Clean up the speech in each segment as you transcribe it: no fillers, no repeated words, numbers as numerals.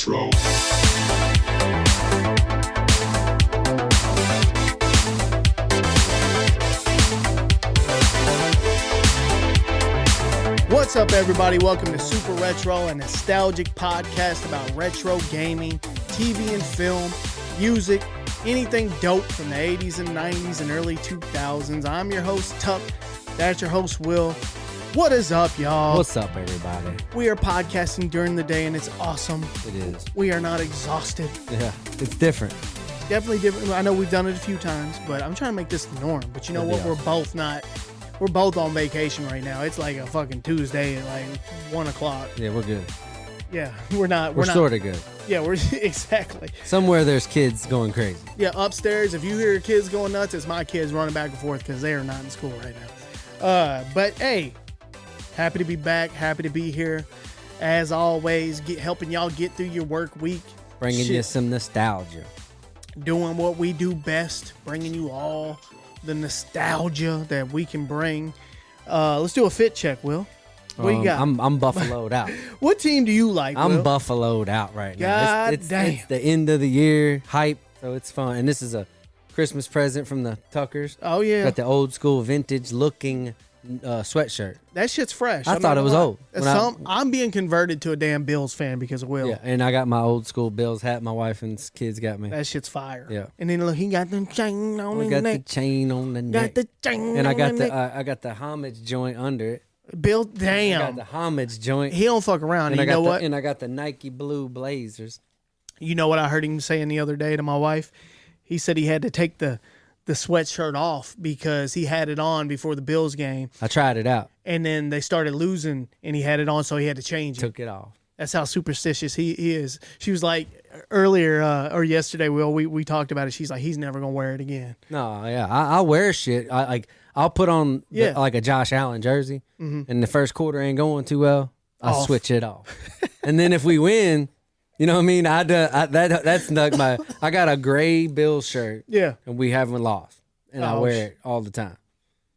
Retro. What's up, everybody? Welcome to Super Retro, a nostalgic podcast about retro gaming, TV and film, music, anything dope from the 80s and 90s and early 2000s. I'm your host, Tuck. That's your host, Will. What is up, y'all? What's up, everybody? We are podcasting during the day, and it's awesome. It is. We are not exhausted. Yeah, it's different. Definitely different. I know we've done it a few times, but I'm trying to make this the norm. But you know what? Awesome. We're both on vacation right now. It's like a fucking Tuesday at like 1 o'clock. Yeah, we're good. Yeah, we're not. We're sort of good. Yeah, we're exactly. Somewhere there's kids going crazy. Yeah, upstairs, if you hear your kids going nuts, it's my kids running back and forth because they are not in school right now. But hey, happy to be back. Happy to be here. As always, helping y'all get through your work week. Bringing you some nostalgia. Doing what we do best. Bringing you all the nostalgia that we can bring. Let's do a fit check, Will. What you got? I'm buffaloed out. What team do you like, I'm Will? buffaloed out right now. God damn. It's the end of the year hype, so it's fun. And this is a Christmas present from the Tuckers. Oh, yeah. Got the old school vintage looking sweatshirt. That shit's fresh. I thought it was old. I'm being converted to a damn Bills fan because of Will. Yeah, and I got my old school Bills hat. My wife and kids got me. That shit's fire. Yeah. And then look, he got the chain on We the got neck. the chain on the neck. Got the chain And I got on the neck. I got the homage joint under it. Bill, I got damn. the homage joint. He don't fuck around. And You know what? And I got the Nike blue blazers. You know what I heard him saying the other day to my wife? He said he had to take the sweatshirt off because he had it on before the Bills game. I tried it out. And then they started losing, and he had it on, so he had to change it. Took it off. That's how superstitious he is. She was like, earlier or yesterday, Will, we talked about it. She's like, he's never going to wear it again. No, yeah. I'll wear shit. I'll put on like a Josh Allen jersey, and the first quarter ain't going too well. I'll switch it off. And then if we win, you know what I mean? That's like I got a gray Bills shirt. Yeah. And we haven't lost. And I wear it all the time.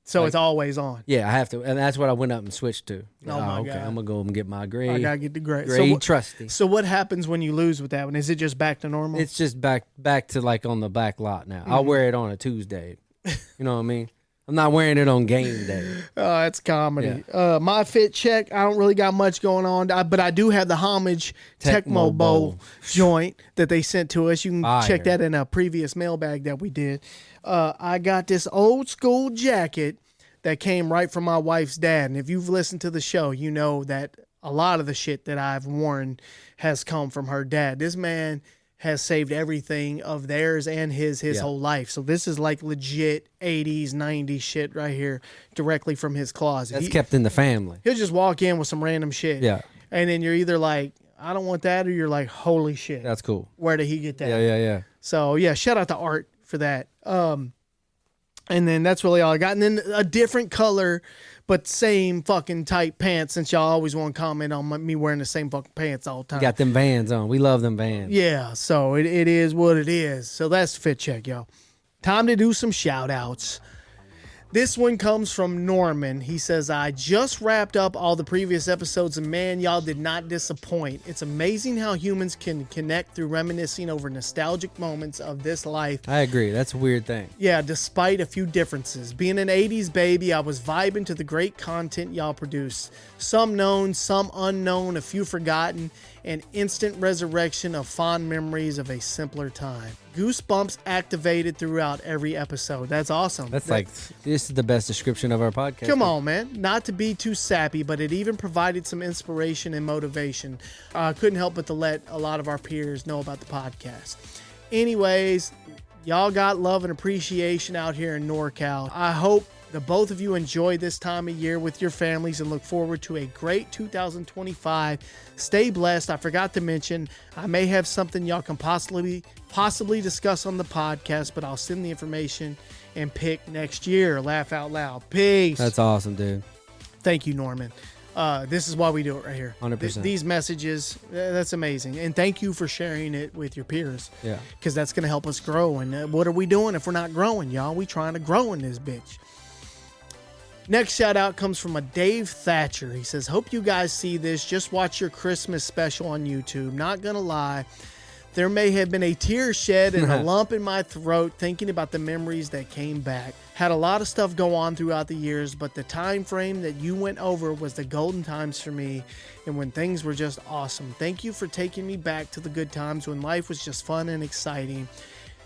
So it's always on. Yeah, I have to. And that's what I went up and switched to. My okay, God. I'm going to go and get my gray. I got to get the gray. Gray trusty. So what happens when you lose with that one? Is it just back to normal? It's just back to like on the back lot now. I'll wear it on a Tuesday. You know what I mean? I'm not wearing it on game day. Oh, it's comedy. Yeah. My fit check, I don't really got much going on, but I do have the homage Tecmo Bowl joint that they sent to us. You can check that in a previous mailbag that we did. I got this old school jacket that came right from my wife's dad. And if you've listened to the show, you know that a lot of the shit that I've worn has come from her dad. This man has saved everything of theirs and his whole life. So this is like legit 80s, 90s shit right here, directly from his closet. That's kept in the family. He'll just walk in with some random shit. Yeah. And then you're either like, I don't want that, or you're like, holy shit. That's cool. Where did he get that? Yeah. So yeah, shout out to Art for that. And then that's really all I got. And then a different color, but same fucking tight pants, since y'all always want to comment on me wearing the same fucking pants all the time. You got them Vans on. We love them Vans. Yeah, so it is what it is. So that's fit check, y'all. Time to do some shout outs. This one comes from Norman. He says, I just wrapped up all the previous episodes, and man, y'all did not disappoint. It's amazing how humans can connect through reminiscing over nostalgic moments of this life. I agree. That's a weird thing. Yeah, despite a few differences. Being an 80s baby, I was vibing to the great content y'all produced. Some known, some unknown, a few forgotten, and instant resurrection of fond memories of a simpler time. Goosebumps activated throughout every episode. That's awesome. This is the best description of our podcast. Come on, man. Not to be too sappy, but it even provided some inspiration and motivation. Couldn't help but to let a lot of our peers know about the podcast. Anyways, y'all got love and appreciation out here in NorCal. I hope that both of you enjoy this time of year with your families and look forward to a great 2025. Stay blessed. I forgot to mention, I may have something y'all can possibly discuss on the podcast, but I'll send the information and pick next year. Laugh out loud. Peace. That's awesome, dude. Thank you, Norman. This is why we do it right here. 100%. These messages, that's amazing. And thank you for sharing it with your peers. Yeah. Because that's going to help us grow. And what are we doing if we're not growing, y'all? We trying to grow in this bitch. Next shout out comes from a Dave Thatcher. He says, hope you guys see this. Just watch your Christmas special on YouTube. Not gonna lie, there may have been a tear shed and a lump in my throat thinking about the memories that came back. Had a lot of stuff go on throughout the years, but the time frame that you went over was the golden times for me and when things were just awesome. Thank you for taking me back to the good times when life was just fun and exciting.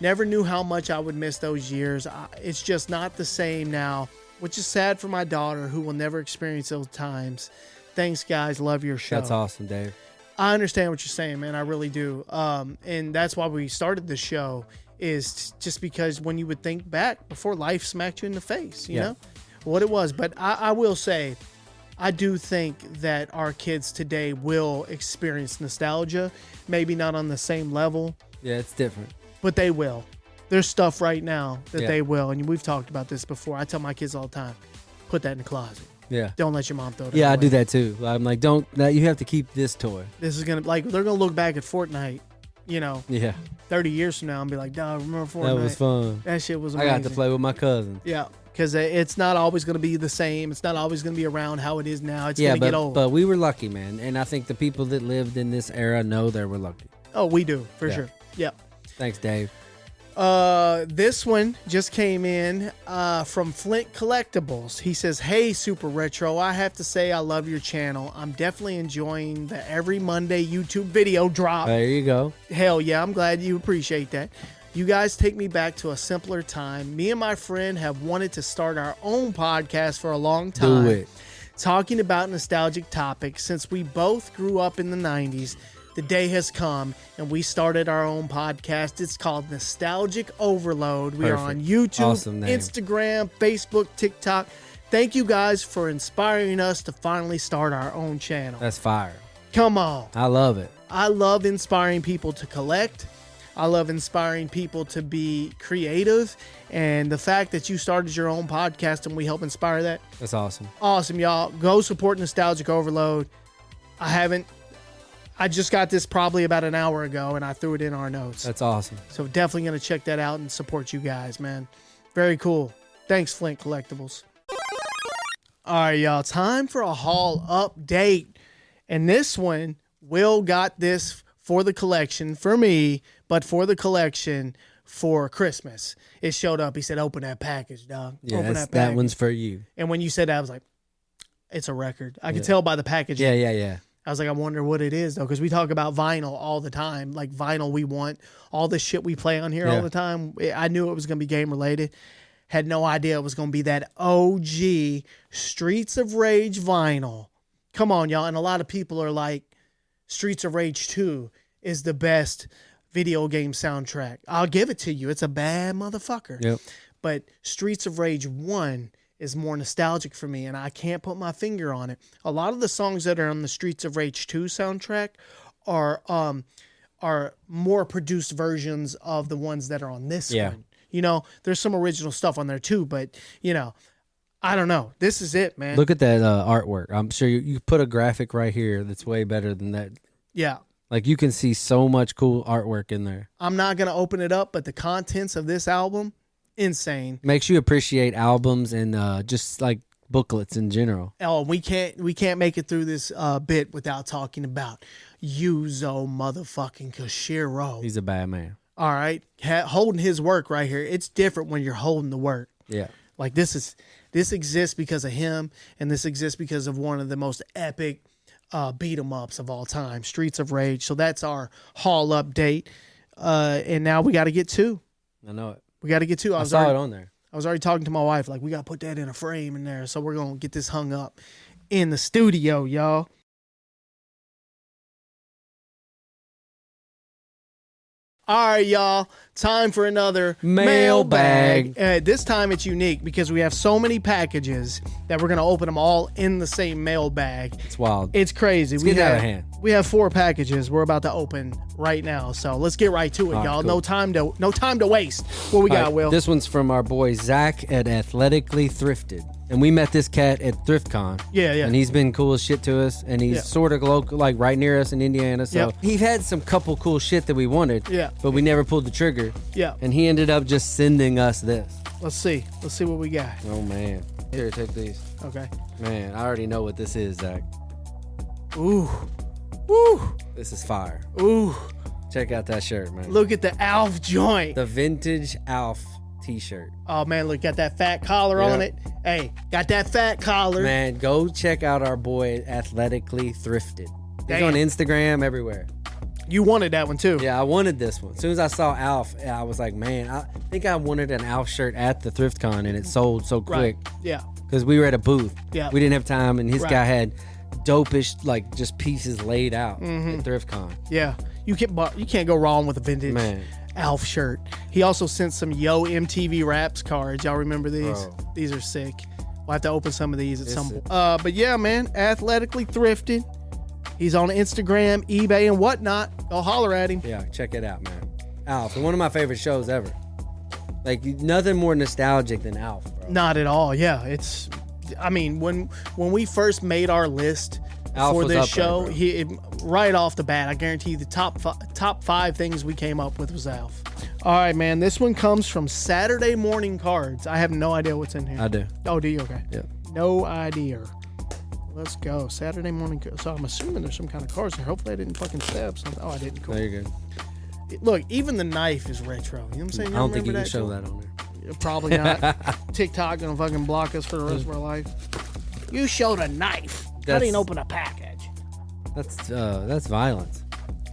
Never knew how much I would miss those years. It's just not the same now, which is sad for my daughter who will never experience those times. Thanks, guys. Love your show. That's awesome, Dave. I understand what you're saying, man. I really do. And that's why we started the show, is just because when you would think back before life smacked you in the face, you know, what it was. But I will say, I do think that our kids today will experience nostalgia, maybe not on the same level. Yeah, it's different. But they will. There's stuff right now that they will. And we've talked about this before. I tell my kids all the time, put that in the closet. Yeah. Don't let your mom throw it away. I do that too. I'm like, you have to keep this toy. This is going to, like, they're going to look back at Fortnite, 30 years from now and be like, dog, remember Fortnite? That was fun. That shit was amazing. I got to play with my cousins. Yeah. Because it's not always going to be the same. It's not always going to be around how it is now. It's going to get old. But we were lucky, man. And I think the people that lived in this era know they were lucky. Oh, we do, for sure. Yeah. Thanks, Dave. This one just came in from Flint Collectibles. He says, hey, Super Retro, I have to say I love your channel. I'm definitely enjoying the every Monday YouTube video drop. There you go. Hell yeah, I'm glad you appreciate that. You guys take me back to a simpler time. Me and my friend have wanted to start our own podcast for a long time. Do it. Talking about nostalgic topics. Since we both grew up in the 90s, the day has come and we started our own podcast. It's called Nostalgic Overload. We are on YouTube, Instagram, Facebook, TikTok. Thank you guys for inspiring us to finally start our own channel. That's fire. Come on. I love it. I love inspiring people to collect. I love inspiring people to be creative. And the fact that you started your own podcast and we help inspire that. That's awesome. Awesome, y'all. Go support Nostalgic Overload. I just got this probably about an hour ago and I threw it in our notes. That's awesome. So definitely going to check that out and support you guys, man. Very cool. Thanks, Flint Collectibles. All right, y'all. Time for a haul update. And this one, Will got this for the collection for me, but for the collection for Christmas. It showed up. He said, open that package, dog. Yeah, open that one's for you. And when you said that, I was like, it's a record. I could tell by the packaging. Yeah. I was like, I wonder what it is, though, because we talk about vinyl all the time. Like vinyl we want, all the shit we play on here all the time. I knew it was going to be game-related. Had no idea it was going to be that OG Streets of Rage vinyl. Come on, y'all. And a lot of people are like, Streets of Rage 2 is the best video game soundtrack. I'll give it to you. It's a bad motherfucker. Yep. But Streets of Rage 1 is more nostalgic for me, and I can't put my finger on it. A lot of the songs that are on the Streets of Rage 2 soundtrack are more produced versions of the ones that are on this one. You know, there's some original stuff on there too, but, you know, I don't know. This is it, man. Look at that artwork. I'm sure you put a graphic right here that's way better than that. Yeah. Like, you can see so much cool artwork in there. I'm not going to open it up, but the contents of this album, insane. Makes you appreciate albums and just like booklets in general. Oh, we can't make it through this bit without talking about Yuzo motherfucking Koshiro. He's a bad man. All right. Holding his work right here. It's different when you're holding the work. Yeah. Like, this exists because of him, and this exists because of one of the most epic beat 'em ups of all time, Streets of Rage. So that's our haul update. And now we got to get two. I know it. We got to get two. I saw it on there. I was already talking to my wife, like, we got to put that in a frame in there. So we're going to get this hung up in the studio, y'all. All right, y'all. Time for another mailbag. This time it's unique because we have so many packages that we're going to open them all in the same mailbag. It's wild. It's crazy. It's getting out of hand. We have 4 packages we're about to open right now. So let's get right to it, y'all. Cool. No time to waste. What we got, Will? This one's from our boy Zach at Athletically Thrifted. And we met this cat at ThriftCon. Yeah. And he's been cool as shit to us. And he's sort of local, like right near us in Indiana. So he had some couple cool shit that we wanted. Yeah. But we never pulled the trigger. Yeah. And he ended up just sending us this. Let's see what we got. Oh, man. Here, take these. Okay. Man, I already know what this is, Zach. Ooh. Woo. This is fire. Ooh. Check out that shirt, man. Look at the Alf joint. The vintage Alf t-shirt. Oh, man, look, got that fat collar on it. Hey, got that fat collar. Man, go check out our boy Athletically Thrifted. He's on Instagram, everywhere. You wanted that one, too. Yeah, I wanted this one. As soon as I saw Alf, I was like, man, I think I wanted an Alf shirt at the ThriftCon, and it sold so quick. Right. Yeah. Because we were at a booth. Yeah. We didn't have time, and his guy had dopish, like, just pieces laid out at ThriftCon. Yeah. You can't go wrong with a vintage Alf shirt. He also sent some Yo MTV Raps cards. Y'all remember these? Bro. These are sick. We'll have to open some of these at some point. But yeah, man, Athletically Thrifted. He's on Instagram, eBay, and whatnot. Go holler at him. Yeah, check it out, man. Alf, one of my favorite shows ever. Like, nothing more nostalgic than Alf, bro. Not at all. Yeah, it's. I mean, when we first made our list Alf for was this up show, there, right off the bat, I guarantee you the top five things we came up with was Alf. All right, man. This one comes from Saturday Morning Cards. I have no idea what's in here. I do. Oh, do you? Okay. Yeah. No idea. Let's go. Saturday Morning. So I'm assuming there's some kind of cards here. Hopefully I didn't fucking stab something. Oh, I didn't. Cool. No, you're good. Look, even the knife is retro. You know what I'm saying? I don't think you can show that on there. Probably not. TikTok gonna fucking block us for the rest of our life. You showed a knife. I didn't open a package. That's violence.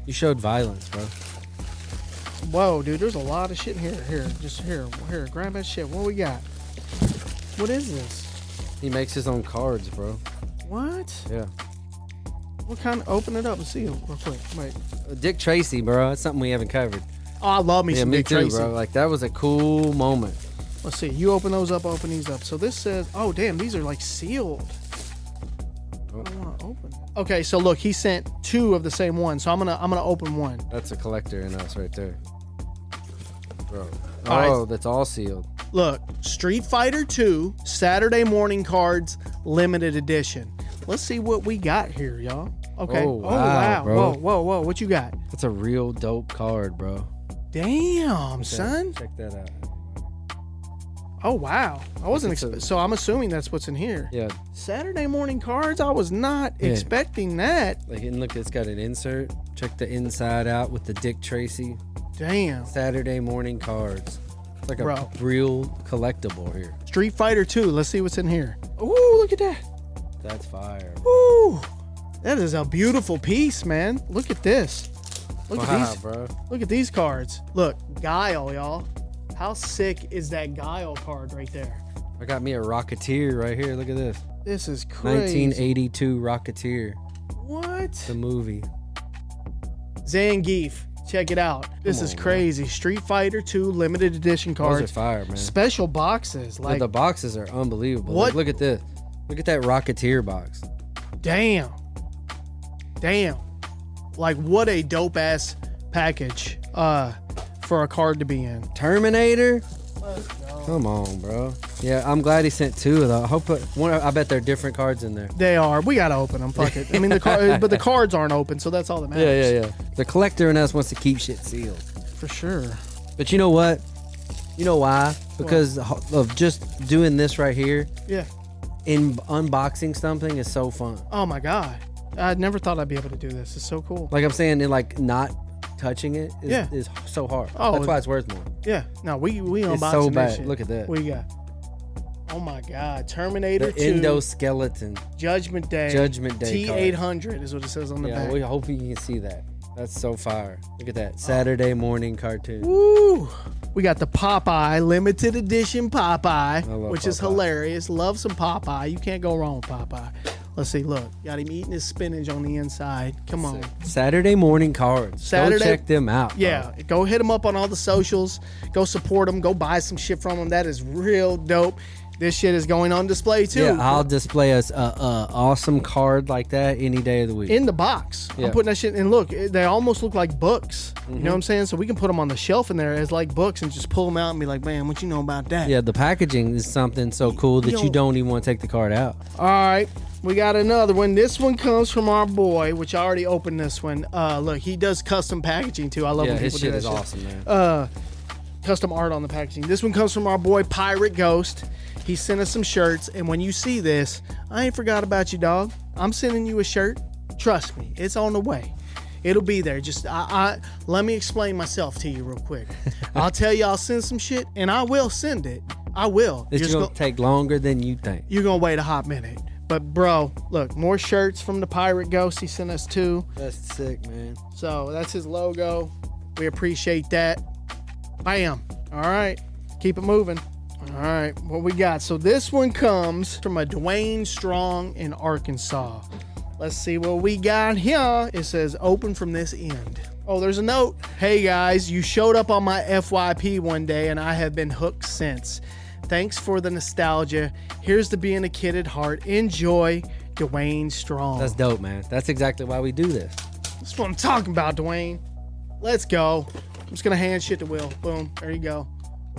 You showed violence, bro. Whoa, dude, there's a lot of shit here. Here, grab that shit. What we got? What is this? He makes his own cards, bro. What? Yeah. What kind of, open it up and see it real quick. Wait. Dick Tracy, bro. That's something we haven't covered. Oh, I love me some me Dick too, Tracy. bro. Like, that was a cool moment. Let's see. You open those up, open these up. So this says, oh, damn, these are like sealed. I don't want to open it. Okay, so look, he sent two of the same one. So I'm gonna open one. That's a collector in us right there. Bro. All right. That's all sealed. Look, Street Fighter 2 Saturday Morning Cards limited edition. Let's see what we got here, y'all. Okay. Oh, wow, bro. Whoa. What you got? That's a real dope card, bro. Damn, son. Check that out. Oh, wow. I wasn't so I'm assuming that's what's in here. Yeah. Saturday Morning Cards? I was not expecting that. Like, and look, it's got an insert. Check the inside out with the Dick Tracy. Damn. Saturday Morning Cards. It's like a real collectible here. Street Fighter 2. Let's see what's in here. Ooh, look at that. That's fire. Ooh. That is a beautiful piece, man. Look at this. Look at these, bro. Look at these cards. Look, Guile, y'all. How sick is that Guile card right there? I got me a Rocketeer right here. Look at this. This is crazy. 1982 Rocketeer. What? The movie. Zangief. Check it out. This is crazy. Man. Street Fighter 2 limited edition cards. Those are fire, man. Special boxes. Like, the boxes are unbelievable. What? Look at this. Look at that Rocketeer box. Damn. Like, what a dope ass package for a card to be in. Terminator? Let's go. Come on, bro. Yeah, I'm glad he sent two though. I bet there are different cards in there. They are. We gotta open them. Fuck it. I mean, but the cards aren't open, so that's all that matters. Yeah. The collector in us wants to keep shit sealed. For sure. But you know what? You know why? Because of just doing this right here. Yeah. In unboxing something is so fun. Oh my god. I never thought I'd be able to do this. It's so cool. Like I'm saying, like not touching it is so hard. Oh, that's why it's worth more. Yeah. No, we unboxing it's so bad. This shit. Look at that. What you got? Oh my god. Terminator 2. Endoskeleton. Judgment Day. T800 is what it says on the back. Yeah, we hope you can see that. That's so fire. Look at that. Saturday morning cartoon. Woo! We got the Popeye, limited edition Popeye, which is Popeye. hilarious. Love some Popeye. You can't go wrong with Popeye. Let's see. Look, got him eating his spinach on the inside. Come on. Saturday morning cards. Go check them out. Yeah. Bro. Go hit them up on all the socials. Go support them. Go buy some shit from them. That is real dope. This shit is going on display too. Yeah, I'll display a awesome card like that any day of the week. In the box. Yeah. I'm putting that shit in. Look, they almost look like books. You know what I'm saying? So we can put them on the shelf in there as like books and just pull them out and be like, man, what you know about that? Yeah, the packaging is something so cool that you don't even want to take the card out. All right. We got another one. This one comes from our boy, which I already opened this one. Look, he does custom packaging too. I love when people do that shit. Yeah, his shit is awesome, man. Custom art on the packaging. This one comes from our boy Pirate Ghost. He sent us some shirts, and when you see this, I ain't forgot about you, dog. I'm sending you a shirt. Trust me, it's on the way. It'll be there. Just let me explain myself to you real quick. I'll tell you I'll send some shit, and I will send it. I will. It's going to take longer than you think. You're going to wait a hot minute. But, bro, look, more shirts from the Pirate Ghost. He sent us 2. That's sick, man. So, that's his logo. We appreciate that. Bam. All right. Keep it moving. All right. What we got? So, this one comes from a Dwayne Strong in Arkansas. Let's see what we got here. It says, open from this end. Oh, there's a note. Hey, guys, you showed up on my FYP one day, and I have been hooked since. Thanks for the nostalgia. Here's to being a kid at heart. Enjoy, Dwayne Strong. That's dope, man. That's exactly why we do this. That's what I'm talking about, Dwayne. Let's go. I'm just going to hand shit to Will. Boom. There you go.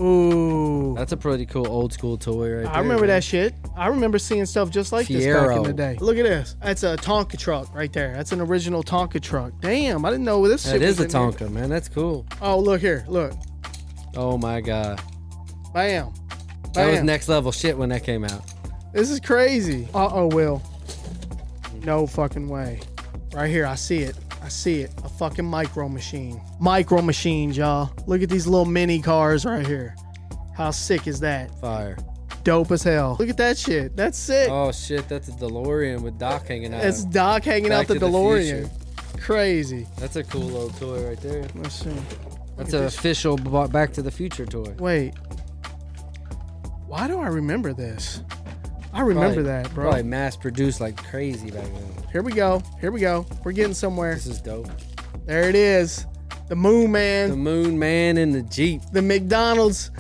Ooh. That's a pretty cool old school toy right there. I remember that shit. I remember seeing stuff just like this back in the day. Look at this. That's a Tonka truck right there. That's an original Tonka truck. Damn, I didn't know this shit was in there. That is a Tonka, man. That's cool. Oh, look here. Look. Oh, my God. Bam. That was next level shit when that came out. This is crazy. Uh-oh, Will. No fucking way. Right here, I see it. I see it. A fucking micro machine. Micro machines, y'all. Look at these little mini cars right here. How sick is that? Fire. Dope as hell. Look at that shit. That's sick. Oh, shit. That's a DeLorean with Doc hanging out. It's Doc hanging out the DeLorean. Crazy. That's a cool little toy right there. Let's see. That's an official Back to the Future toy. Wait. Why do I remember this? I remember that, bro. Probably mass produced like crazy back then. Here we go. Here we go. We're getting somewhere. This is dope. There it is. The Moon Man. The Moon Man in the Jeep. The McDonald's,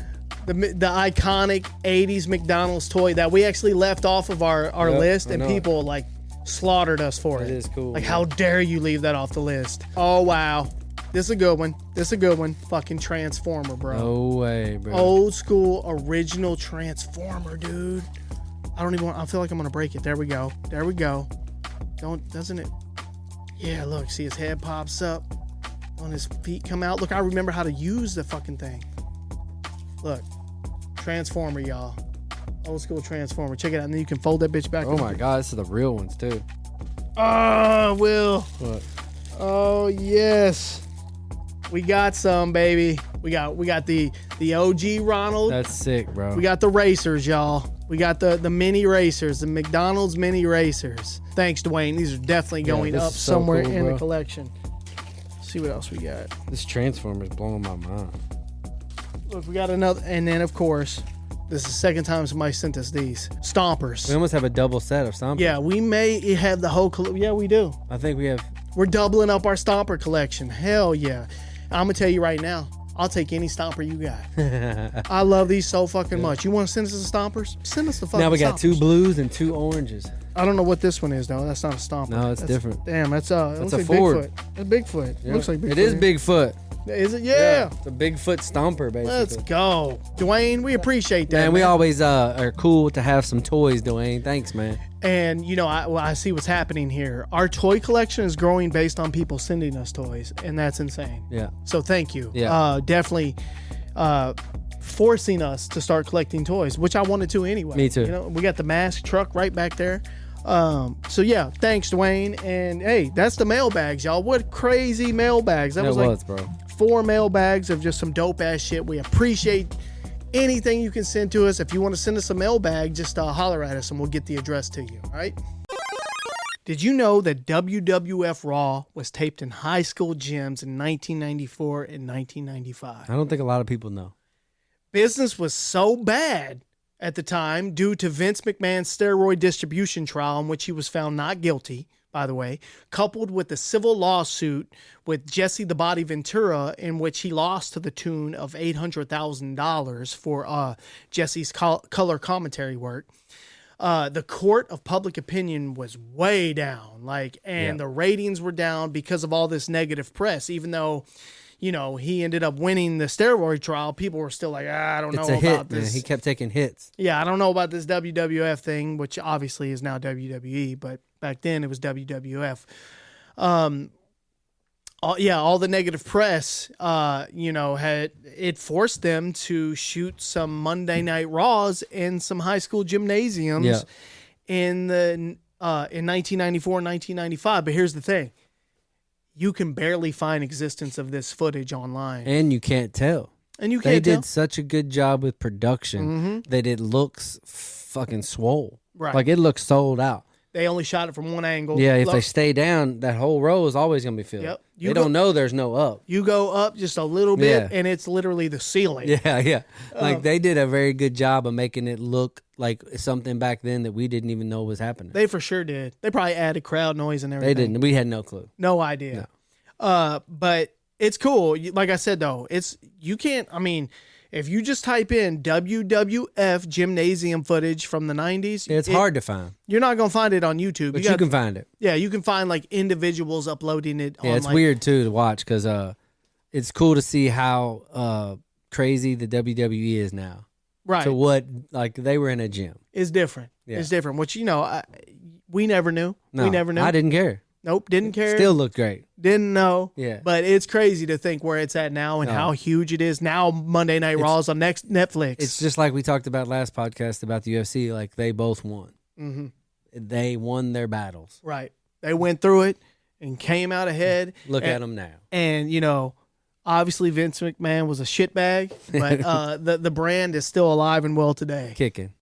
the iconic 80s McDonald's toy that we actually left off of our list, and people like slaughtered us for it. It is cool. Like, how dare you leave that off the list? Oh, wow. This is a good one. This is a good one. Fucking Transformer, bro. No way, bro. Old school, original Transformer, dude. I feel like I'm going to break it. There we go. There we go. Doesn't it? Yeah, look. See, his head pops up. On his feet come out. Look, I remember how to use the fucking thing. Look. Transformer, y'all. Old school Transformer. Check it out. And then you can fold that bitch back. Oh, my God. This is the real ones, too. Oh, Will. What? Oh, yes. We got some, baby. We got the OG Ronald. That's sick, bro. We got the racers, y'all. We got the mini racers, the McDonald's mini racers. Thanks, Dwayne. These are definitely going up somewhere in the collection. Let's see what else we got. This Transformer's blowing my mind. Look, we got another, and then of course, this is the second time somebody sent us these Stompers. We almost have a double set of Stompers. Yeah, we may have the whole. Yeah, we do. I think we have. We're doubling up our Stomper collection. Hell yeah. I'm going to tell you right now, I'll take any Stomper you got. I love these so fucking much. You want to send us the Stompers? Send us the fucking Stompers. Now we got 2 blues and 2 oranges. I don't know what this one is, though. That's not a Stomper. No, it's different. Damn, that's a like Ford. Bigfoot. It's Bigfoot. Yeah. Looks like Bigfoot. It is Bigfoot. Is it? Yeah. It's a Bigfoot Stomper, basically. Let's go. Dwayne, we appreciate that. Man, we always are cool to have some toys, Dwayne. Thanks, man. And, you know, I see what's happening here. Our toy collection is growing based on people sending us toys, and that's insane. Yeah. So thank you. Yeah. Definitely forcing us to start collecting toys, which I wanted to anyway. Me too. You know, we got the mask truck right back there. So yeah, thanks, Dwayne. And hey, that's the mailbags, y'all. What crazy mailbags. That was bro. 4 mailbags of just some dope ass shit. We appreciate anything you can send to us. If you want to send us a mailbag, just holler at us and we'll get the address to you. All right. Did you know that WWF Raw was taped in high school gyms in 1994 and 1995? I don't think a lot of people know. Business was so bad at the time due to Vince McMahon's steroid distribution trial in which he was found not guilty by the way, coupled with the civil lawsuit with Jesse the Body Ventura, in which he lost to the tune of $800,000 for Jesse's color commentary work. The court of public opinion was way down, and the ratings were down because of all this negative press. Even though, he ended up winning the steroid trial, people were still like, I don't know about this. Man. He kept taking hits. Yeah, I don't know about this WWF thing, which obviously is now WWE, but back then it was WWF. All the negative press, it forced them to shoot some Monday Night Raws in some high school gymnasiums in 1994 and 1995. But here's the thing. You can barely find existence of this footage online. And you can't tell. They did such a good job with production that it looks fucking swole. Right. Like, it looks sold out. They only shot it from one angle. Yeah, if they stay down, that whole row is always going to be filled. Yep. They don't know there's no up. You go up just a little bit, and it's literally the ceiling. Yeah. Like, they did a very good job of making it look like something back then that we didn't even know was happening. They for sure did. They probably added crowd noise and everything. They didn't. We had no clue. No idea. No. But it's cool. Like I said, though, if you just type in WWF gymnasium footage from the 90s, it's hard to find. You're not going to find it on YouTube. But you can find it. Yeah, you can find individuals uploading it. Yeah, it's weird too to watch because it's cool to see how crazy the WWE is now. Right. To what, they were in a gym. It's different. Yeah. It's different, which, we never knew. No, we never knew. I didn't care. Nope, didn't care. Still looked great. Didn't know. Yeah. But it's crazy to think where it's at now and how huge it is. Now Monday Night Raw is on Netflix. It's just like we talked about last podcast about the UFC. Like, they both won. Mm-hmm. They won their battles. Right. They went through it and came out ahead. Look at them now. And, obviously Vince McMahon was a shitbag, but the brand is still alive and well today. Kicking.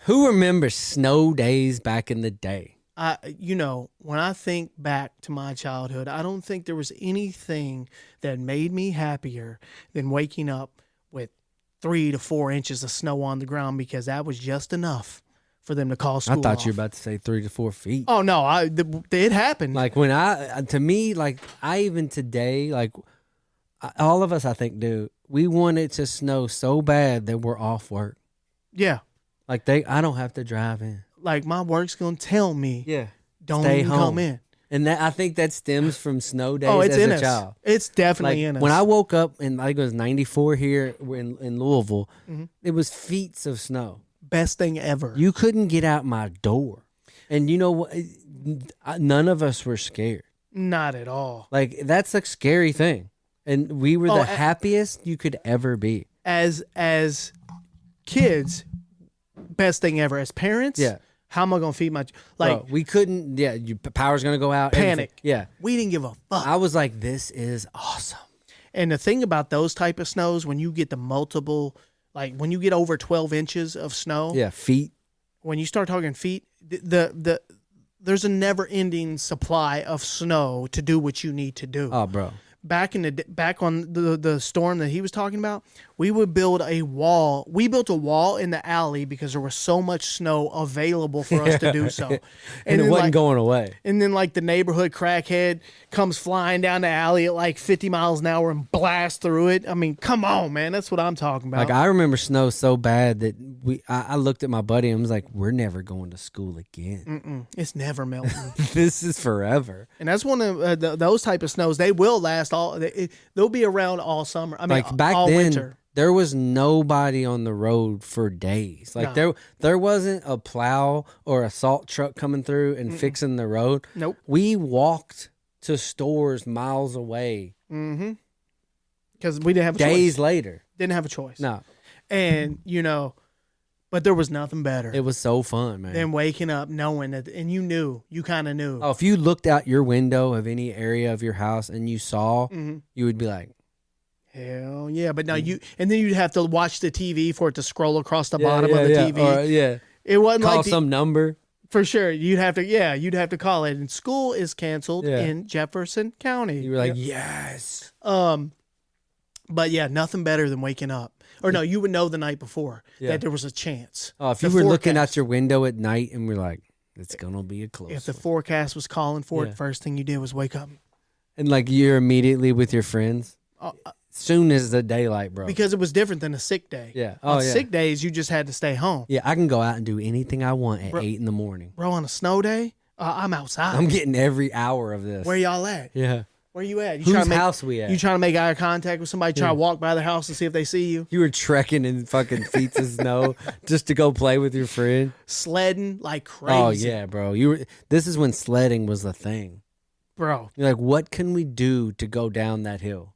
Who remembers snow days back in the day? When I think back to my childhood, I don't think there was anything that made me happier than waking up with 3 to 4 inches of snow on the ground, because that was just enough for them to call school I thought off. you were about to say 3 to 4 feet. Oh no, it happened. Like, when even today, all of us, I think, do. We want it to snow so bad that we're off work. Yeah. I don't have to drive in. My work's going to tell me, don't stay even home. come in. And I think that stems from snow days as a child. It's definitely in us. When I woke up, and it was 94 here in Louisville, it was feet of snow. Best thing ever. You couldn't get out my door. And you know what? None of us were scared. Not at all. That's a scary thing. And we were the happiest you could ever be. As kids, best thing ever. As parents, how am I going to feed my... Bro, we couldn't... Yeah, power's going to go out. Panic. Everything. Yeah. We didn't give a fuck. I was like, this is awesome. And the thing about those type of snows, when you get the multiple... when you get over 12 inches of snow... Yeah, feet. When you start talking feet, there's a never-ending supply of snow to do what you need to do. Oh, bro. Back on the storm that he was talking about, we would build a wall. We built a wall in the alley because there was so much snow available for us to do so. And it wasn't going away. And then the neighborhood crackhead comes flying down the alley at 50 miles an hour and blasts through it. I mean, come on, man. That's what I'm talking about. I remember snow so bad that I looked at my buddy and was like, we're never going to school again. It's never melting. This is forever. And that's one of those type of snows. They will last they'll be around all summer. I mean, back all then, winter. There was nobody on the road for days. There wasn't a plow or a salt truck coming through and fixing the road. Nope. We walked to stores miles away. Mm-hmm. Because we didn't have a days choice. Later. Didn't have a choice. No. And, but there was nothing better. It was so fun, man. Than waking up knowing that, and you kind of knew. Oh, if you looked out your window of any area of your house and you saw, you would be like, hell yeah. But now and then you'd have to watch the TV for it to scroll across the bottom of the TV. It wasn't call some number. For sure. You'd have to call it. And school is canceled in Jefferson County. You were like, yes. But yeah, nothing better than waking up. Or no, you would know the night before that there was a chance. Oh, if you were looking out your window at night and we're like, it's gonna be a close. If the forecast was calling for it, first thing you did was wake up. And like you're immediately with your friends. Soon as the daylight broke. Because it was different than a sick day. Yeah. On sick days, you just had to stay home. Yeah, I can go out and do anything I want at 8 a.m. Bro, on a snow day, I'm outside. I'm getting every hour of this. Where y'all at? Yeah. Where you at? Whose house we at? You trying to make eye contact with somebody, try to walk by their house and see if they see you? You were trekking in fucking feet of snow just to go play with your friend? Sledding like crazy. Oh, yeah, bro. This is when sledding was the thing. Bro. You're like, what can we do to go down that hill?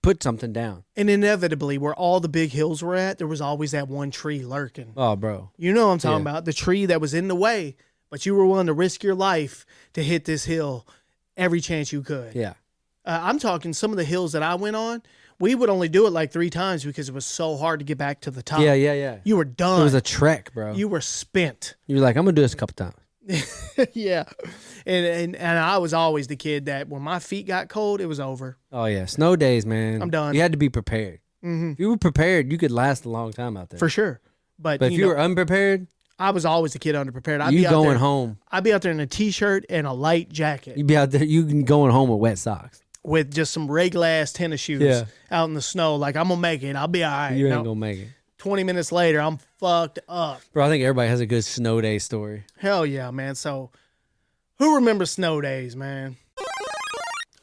Put something down. And inevitably, where all the big hills were at, there was always that one tree lurking. Oh, bro. You know what I'm talking about. The tree that was in the way, but you were willing to risk your life to hit this hill every chance you could. Yeah. I'm talking some of the hills that I went on, we would only do it like 3 times because it was so hard to get back to the top. Yeah. You were done. It was a trek, bro. You were spent. You were like, I'm going to do this a couple times. Yeah. And I was always the kid that when my feet got cold, it was over. Oh, yeah. Snow days, man. I'm done. You had to be prepared. Mm-hmm. If you were prepared, you could last a long time out there. For sure. But if you were unprepared, I was always a kid underprepared. You going home. I'd be out there in a T-shirt and a light jacket. You'd be out there, you going home with wet socks. With just some regular ass tennis shoes out in the snow. Like, I'm going to make it. I'll be all right. You ain't going to make it. 20 minutes later, I'm fucked up. Bro, I think everybody has a good snow day story. Hell yeah, man. So, who remembers snow days, man?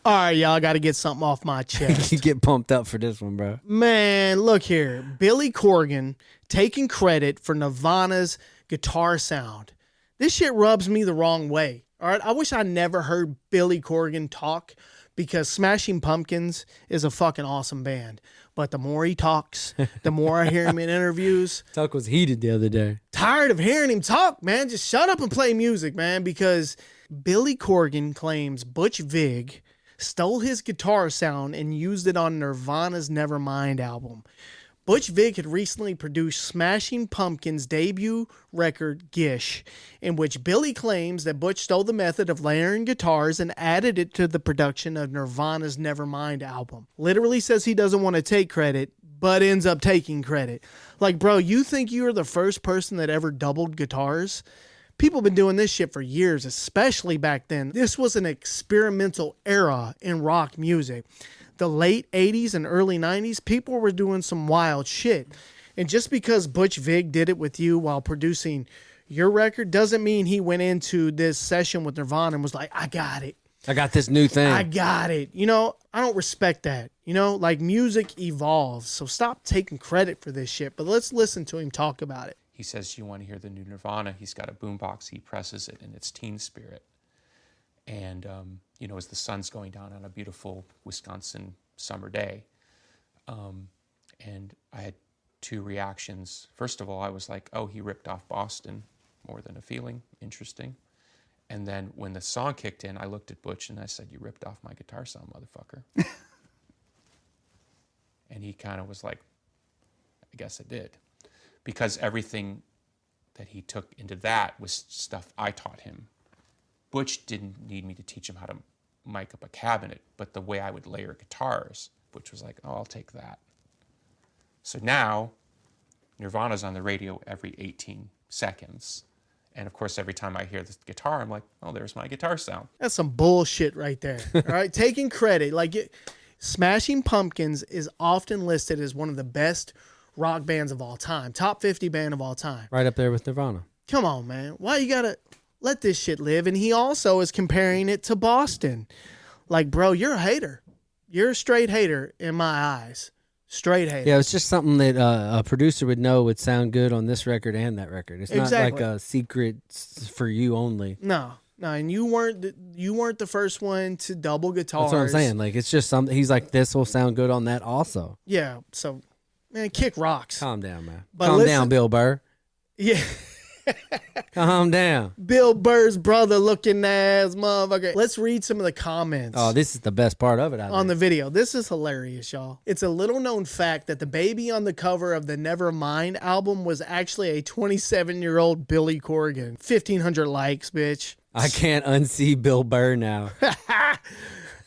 All right, y'all, got to get something off my chest. You get pumped up for this one, bro. Man, look here. Billy Corgan taking credit for Nirvana's guitar sound. This shit rubs me the wrong way. All right, I wish I never heard Billy Corgan talk because Smashing Pumpkins is a fucking awesome band. But the more he talks, the more I hear him in interviews. Talk was heated the other day. Tired of hearing him talk, man. Just shut up and play music, man. Because Billy Corgan claims Butch Vig stole his guitar sound and used it on Nirvana's Nevermind album. Butch Vig had recently produced Smashing Pumpkins' debut record, Gish, in which Billy claims that Butch stole the method of layering guitars and added it to the production of Nirvana's Nevermind album. Literally says he doesn't want to take credit, but ends up taking credit. Like, bro, you think you were the first person that ever doubled guitars? People have been doing this shit for years, especially back then. This was an experimental era in rock music. The late 80s and early 90s, people were doing some wild shit. And just because Butch Vig did it with you while producing your record doesn't mean he went into this session with Nirvana and was like, I got it. I got this new thing. I got it. You know, I don't respect that. You know, like music evolves. So stop taking credit for this shit. But let's listen to him talk about it. He says, you want to hear the new Nirvana? He's got a boombox. He presses it, and it's Teen Spirit. And, you know, as the sun's going down on a beautiful Wisconsin summer day, and I had 2 reactions. First of all, I was like, oh, he ripped off Boston, More Than a Feeling, interesting. And then when the song kicked in, I looked at Butch and I said, you ripped off my guitar sound, motherfucker. And he kind of was like, I guess I did. Because everything that he took into that was stuff I taught him. Butch didn't need me to teach him how to mic up a cabinet, but the way I would layer guitars, Butch was like, oh, I'll take that. So now, Nirvana's on the radio every 18 seconds. And of course, every time I hear the guitar, I'm like, oh, there's my guitar sound. That's some bullshit right there. All right, taking credit. Smashing Pumpkins is often listed as one of the best rock bands of all time. Top 50 band of all time. Right up there with Nirvana. Come on, man. Why you gotta let this shit live? And he also is comparing it to Boston. Like, bro, you're a hater. You're a straight hater in my eyes. Straight hater. Yeah, it's just something that a producer would know would sound good on this record and that record. It's not like a secret for you only. No, and you weren't the first one to double guitars. That's what I'm saying. Like, it's just something. He's like, this will sound good on that also. Yeah. So, man, kick rocks. Calm down, man. But Calm down, Bill Burr. Yeah. Calm down. Bill Burr's brother looking ass motherfucker. Let's read some of the comments. Oh, this is the best part of it. On the video. This is hilarious, y'all. It's a little known fact that the baby on the cover of the Nevermind album was actually a 27-year-old Billy Corgan. 1,500 likes, bitch. I can't unsee Bill Burr now.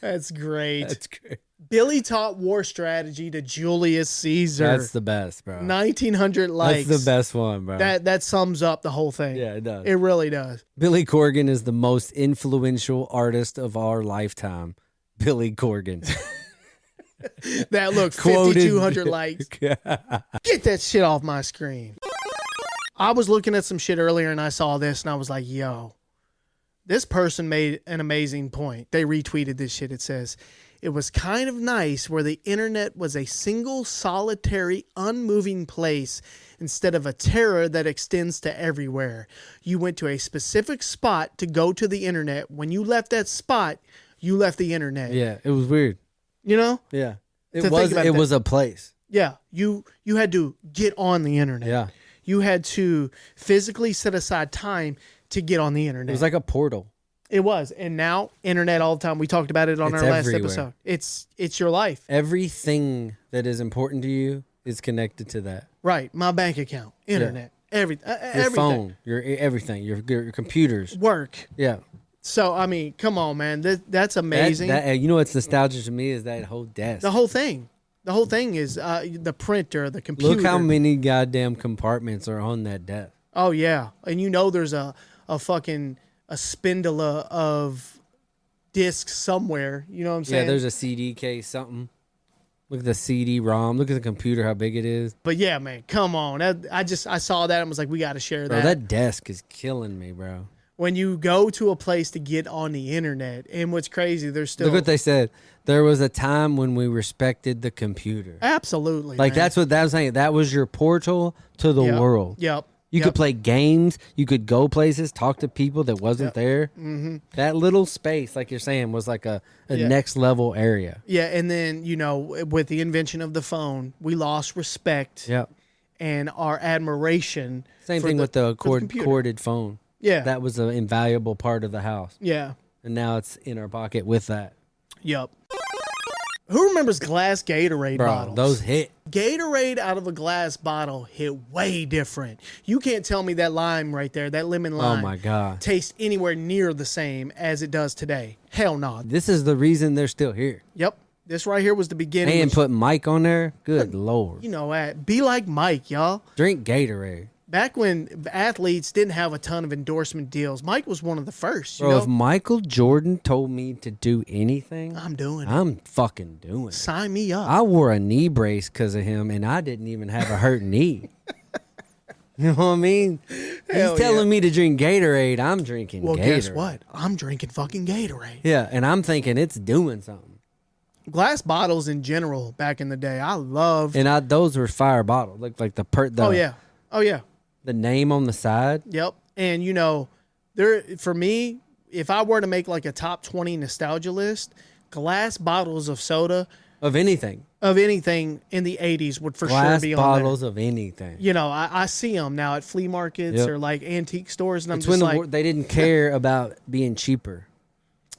That's great. That's great. Billy taught war strategy to Julius Caesar. That's the best, bro. 1900 likes. That's the best one, bro. That sums up the whole thing. Yeah, it does. It really does. Billy Corgan is the most influential artist of our lifetime. Billy Corgan. That look, Quoted. 5,200 likes. Get that shit off my screen. I was looking at some shit earlier and I saw this and I was like, yo, this person made an amazing point. They retweeted this shit. It says, it was kind of nice where the internet was a single, solitary, unmoving place instead of a terror that extends to everywhere. You went to a specific spot to go to the internet. When you left that spot, you left the internet. Yeah, it was weird. You know? Yeah. To It think about that. was a place. Yeah. You had to get on the internet. Yeah. You had to physically set aside time to get on the internet. It was like a portal. It was. And now, internet all the time. We talked about it on It's our last everywhere. episode. It's your life. Everything that is important to you is connected to that. Right. My bank account, internet, Your everything. phone, your everything, your computers. Work. Yeah. So, I mean, come on, man. That's amazing. You know what's nostalgic to me is that whole desk. The whole thing. The whole thing is the printer, the computer. Look how many goddamn compartments are on that desk. Oh, yeah. And you know there's a fucking a spindle of discs somewhere. You know what I'm saying? Yeah, there's a CD case, something. Look at the CD-ROM. Look at the computer, how big it is. But yeah, man, come on. I saw that and was like, we got to share Bro, that. that desk is killing me, bro. When you go to a place to get on the internet, and what's crazy, there's still... Look what they said. There was a time when we respected the computer. Absolutely, Like, man. that's what that was saying. That was your portal to the world. Yep. You could play games. You could go places, talk to people that wasn't there. Mm-hmm. That little space, like you're saying, was like a next level area. Yeah, and then, you know, with the invention of the phone, we lost respect Yep. and our admiration. Same for thing with the computer. corded phone. Yeah. That was an invaluable part of the house. Yeah. And now it's in our pocket with that. Yep. Who remembers glass Gatorade Bro, bottles? those hit. Gatorade out of a glass bottle hit way different. You can't tell me that lime right there, that lemon lime. Oh, my God. Tastes anywhere near the same as it does today. Hell no. This is the reason they're still here. Yep. This right here was the beginning. And put Mike on there. Good Lord. You know, be like Mike, y'all. Drink Gatorade. Back when athletes didn't have a ton of endorsement deals, Mike was one of the first. You Bro, know? if Michael Jordan told me to do anything, I'm doing it. I'm fucking doing it. Sign me up. I wore a knee brace because of him, and I didn't even have a hurt knee. You know what I mean? Hell He's telling yeah. me to drink Gatorade. I'm drinking Well, Gatorade. guess what? I'm drinking fucking Gatorade. Yeah, and I'm thinking it's doing something. Glass bottles in general, back in the day, I loved. And those were fire bottles. Like the Oh yeah. the name on the side. Yep. And you know, for me, if I were to make like a top 20 nostalgia list, glass bottles of soda Of anything. in the 80s would for Glass sure be on bottles there. of anything. You know, I see them now at flea markets Yep. or like antique stores, and I'm It's just when like, they didn't care about being cheaper.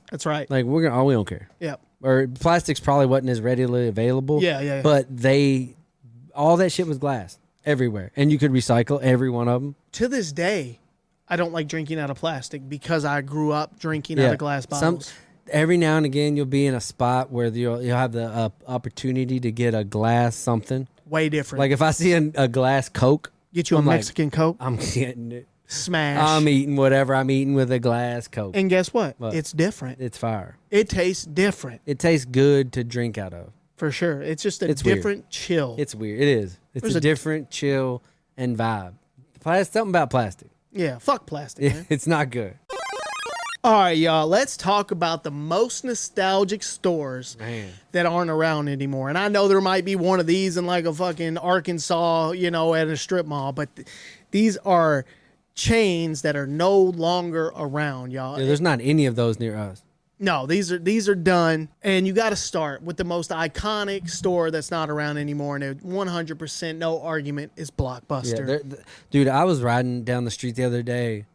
that's right. Like we don't care. Yep. Or plastics probably wasn't as readily available. Yeah. But all that shit was glass everywhere, and you could recycle every one of them. To this day, I don't like drinking out of plastic because I grew up drinking out of glass bottles. Every now and again, you'll be in a spot where you'll have the opportunity to get a glass something. Way different. Like if I see a glass Coke, get you a I'm like, Mexican Coke, I'm getting it. smash. I'm eating whatever I'm eating with a glass Coke. and guess what? What? It's different. It's fire. It tastes different It tastes good to drink out of. for sure. It's just a It's weird. different chill. It's weird. It is. It's There's a a- different chill and vibe. Something about plastic. Yeah, fuck plastic, man. It's not good. All right, y'all. Let's talk about the most nostalgic stores Man. that aren't around anymore. And I know there might be one of these in like a fucking Arkansas, you know, at a strip mall, but these are chains that are no longer around, y'all. Yeah, there's not any of those near us. No, these are done, and you got to start with the most iconic store that's not around anymore, and it 100% no argument is Blockbuster. Yeah, dude, I was riding down the street the other day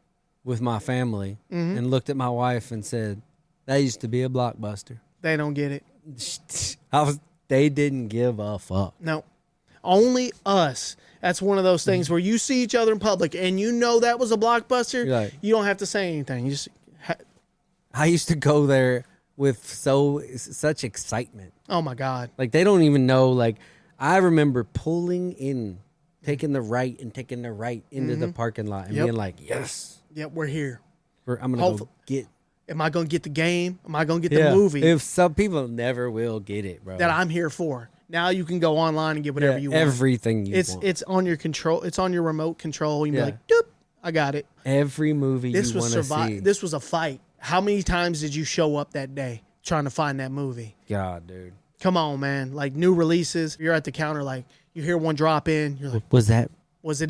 with my family and looked at my wife and said, "That used to be a Blockbuster." They don't get it. They didn't give a fuck. No, only us. That's one of those things where you see each other in public, and you know that was a Blockbuster. You're like- you don't have to say anything. You just I used to go there with such excitement. Oh my God. Like they don't even know. Like I remember pulling in, taking the right into the parking lot and being like, yes. Yep, we're here. I'm going to go get. Am I going to get the game? Am I going to get the movie? If some people never will get it, bro. That I'm here for. Now you can go online and get whatever you want. Everything you want. It's on your control. It's on your remote control. You can be like, doop, I got it. Every movie you want to see. This was a fight. How many times did you show up that day trying to find that movie? God, dude. Come on, man. Like new releases, you're at the counter, like you hear one drop in. You're like, was it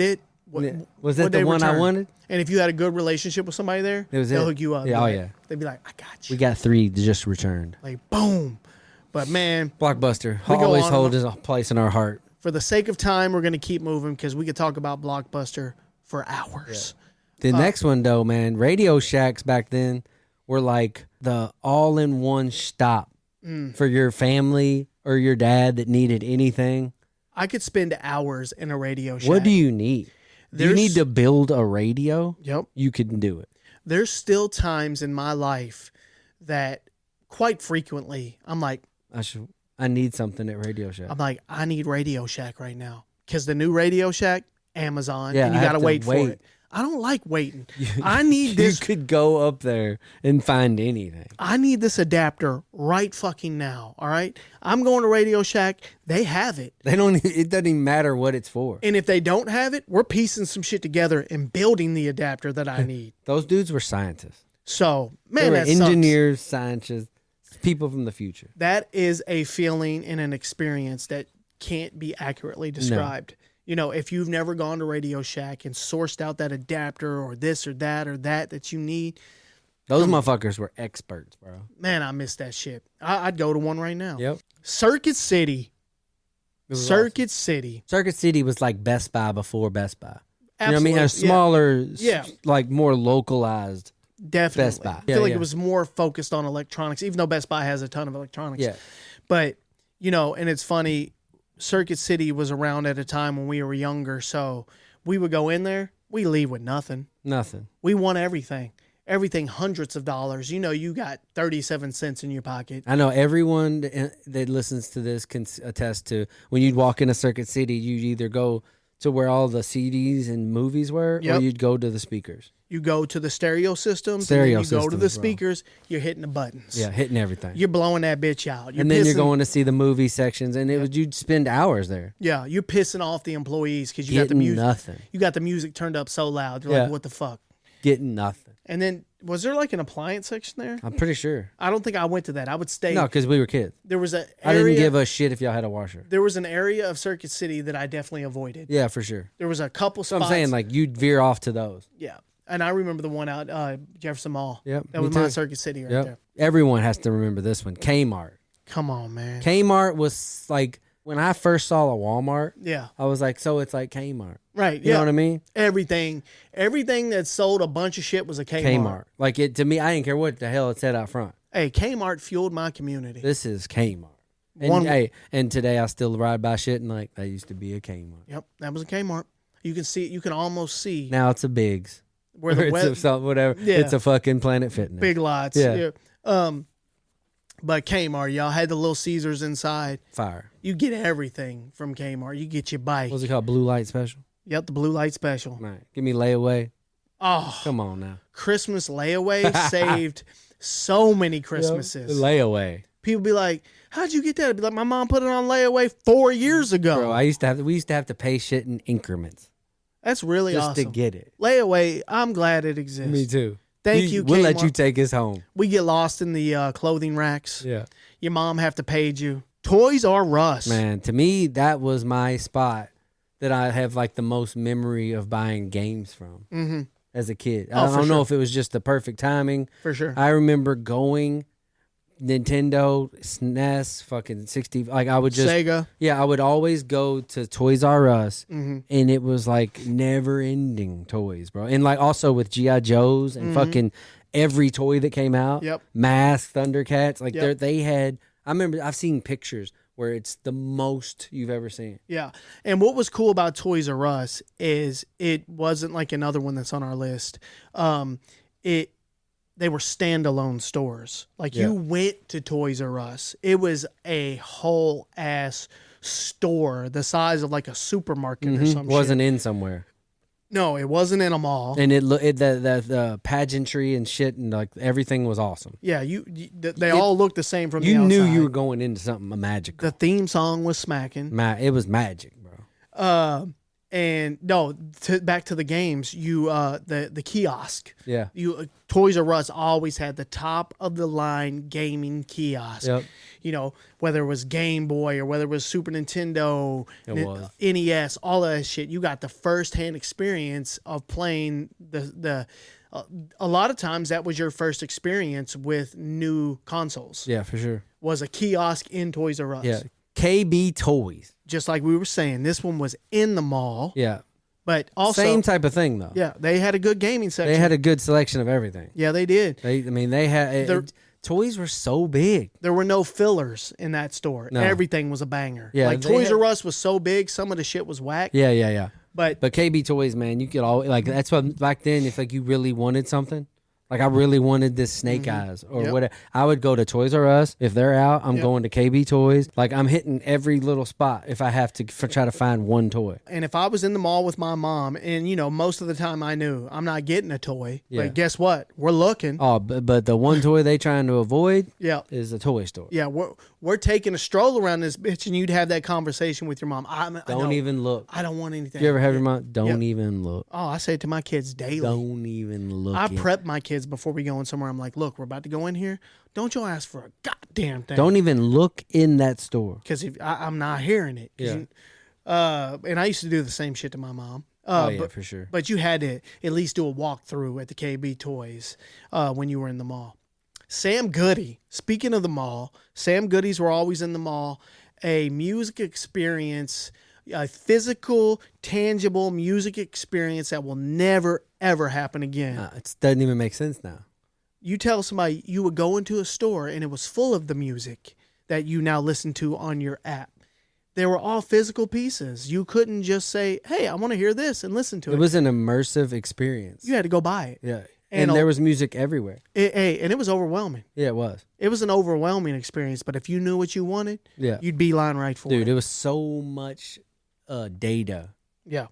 it? Was that the one I wanted? And if you had a good relationship with somebody there, they'll hook you up. Yeah, like, they'd be like, I got you. We got 3 just returned. Like, boom. But, man. Blockbuster always holds a place in our heart. For the sake of time, we're going to keep moving because we could talk about Blockbuster for hours. Yeah. The next one, though, man, Radio Shacks back then were like the all-in-one stop for your family or your dad that needed anything. I could spend hours in a Radio Shack. What do you need? Do you need to build a radio? Yep. You can do it. There's still times in my life that quite frequently I'm like, I need something at Radio Shack. I'm like, I need Radio Shack right now. Because the new Radio Shack, Amazon, and you got to wait for it. I don't like waiting. I need this. You could go up there and find anything. I need this adapter right fucking now. All right. I'm going to Radio Shack. They have it. It doesn't even matter what it's for. And if they don't have it, we're piecing some shit together and building the adapter that I need. Those dudes were scientists. So, man, they were that engineers, scientists, people from the future. That is a feeling and an experience that can't be accurately described. No. You know, if you've never gone to Radio Shack and sourced out that adapter or this or that you need. Those motherfuckers were experts, bro. Man, I miss that shit. I'd go to one right now. Yep. Circuit City. Circuit City was like Best Buy before Best Buy. Absolutely. You know what I mean? A smaller, like more localized Definitely. Best Buy. I feel like it was more focused on electronics, even though Best Buy has a ton of electronics. Yeah. But, you know, and it's funny, Circuit City was around at a time when we were younger, so we would go in there, we leave with nothing. Nothing. We want everything. Everything, hundreds of dollars. You know, you got 37 cents in your pocket. I know everyone that listens to this can attest to when you'd walk into Circuit City, you'd either go to where all the CDs and movies were, or you'd go to the speakers. You go to the stereo systems, and then you go to the speakers, you're hitting the buttons. Yeah, hitting everything. You're blowing that bitch out. And then you're going to see the movie sections, and you'd spend hours there. Yeah, you're pissing off the employees because you got the music. Nothing. You got the music turned up so loud. You're like, what the fuck? Getting nothing. And then, was there like an appliance section there? I'm pretty sure. I don't think I went to that. I would stay. No, because we were kids. There was an area. I didn't give a shit if y'all had a washer. There was an area of Circuit City that I definitely avoided. Yeah, for sure. There was a couple spots. So I'm saying, like, you'd veer off to those. Yeah. And I remember the one out Jefferson Mall. Yep. That was my Circuit City right there. Everyone has to remember this one. Kmart. Come on, man. Kmart was like, when I first saw a Walmart, yeah, I was like, so it's like Kmart. Right. You know what I mean? Everything that sold a bunch of shit was a Kmart. Kmart. Like, it to me, I didn't care what the hell it said out front. Hey, Kmart fueled my community. This is Kmart. And, and today I still ride by shit and like, that used to be a Kmart. Yep, that was a Kmart. You can see, you can almost see. Now it's a Biggs. Where the whatever. Yeah. It's a fucking Planet Fitness. Big Lots. Yeah. But Kmart, y'all had the Little Caesars inside. Fire. You get everything from Kmart. You get your bike. What's it called? Blue Light Special? Yep, the Blue Light Special. Right. Give me layaway. Oh. Come on now. Christmas layaway saved so many Christmases. Yep. Layaway. People be like, how'd you get that? I'd be like, my mom put it on layaway 4 years ago. Bro, we used to have to pay shit in increments. That's really awesome. Just to get it. Layaway, I'm glad it exists. Me too. Thank you, We'll Kmart. let you take us home. We get lost in the clothing racks. Yeah. Your mom have to page you. Toys R Us. Man, to me, that was my spot that I have like the most memory of buying games from as a kid. I don't know if it was just the perfect timing. For sure. I remember going Nintendo, SNES, fucking 60. Like I would just Sega. Yeah, I would always go to Toys R Us, and it was like never ending toys, bro. And like also with GI Joes and fucking every toy that came out. Yep. Mask, Thundercats, like they had. I remember I've seen pictures where it's the most you've ever seen. Yeah. And what was cool about Toys R Us is it wasn't like another one that's on our list. They they were standalone stores. Like Yeah. you went to Toys R Us. It was a whole ass store the size of like a supermarket or something. Wasn't in somewhere. No, it wasn't in a mall. And the pageantry and shit and like everything was awesome. Yeah, they all looked the same from the outside. You knew you were going into something magical. The theme song was smacking. It was magic, bro. And no, back to the games. The kiosk. Yeah. Toys R Us always had the top of the line gaming kiosk. Yep. Whether it was Game Boy or whether it was Super Nintendo, was. NES, all of that shit. You got the first-hand experience of playing the. A lot of times that was your first experience with new consoles. Yeah, for sure. Was a kiosk in Toys R Us. Yeah. KB Toys. Just like we were saying, this one was in the mall. Yeah. But also same type of thing though. Yeah, they had a good gaming section. They had a good selection of everything. Yeah, they did. They had toys were so big. There were no fillers in that store. No. Everything was a banger. Yeah, like Toys R Us was so big, some of the shit was whack. Yeah. But KB Toys, man, you could always like that's what back then. If like you really wanted something, like I really wanted this Snake Eyes or whatever, I would go to Toys R Us. If they're out, I'm going to KB Toys. Like I'm hitting every little spot if I have to try to find one toy. And if I was in the mall with my mom, and most of the time I knew I'm not getting a toy. Yeah. But guess what? We're looking. Oh, but the one toy they trying to avoid, is a toy store. Yeah, we're taking a stroll around this bitch, and you'd have that conversation with your mom. Don't even look. I don't want anything. You ever have your mom? Don't even look. Oh, I say it to my kids daily. Don't even look. I prep my kids before we go in somewhere. I'm like, look, we're about to go in here. Don't you ask for a goddamn thing. Don't even look in that store. Because I'm not hearing it. Yeah. And I used to do the same shit to my mom. For sure. But you had to at least do a walkthrough at the KB Toys when you were in the mall. Sam Goody, speaking of the mall, Sam Goodies were always in the mall. A music experience, a physical, tangible music experience that will never, ever happen again. It doesn't even make sense now. You tell somebody you would go into a store and it was full of the music that you now listen to on your app. They were all physical pieces. You couldn't just say, hey, I want to hear this and listen to it. It was an immersive experience. You had to go buy it. Yeah. And there was music everywhere. And it was overwhelming. Yeah, it was. It was an overwhelming experience, but if you knew what you wanted, you'd beeline right for it. Dude, it was so much data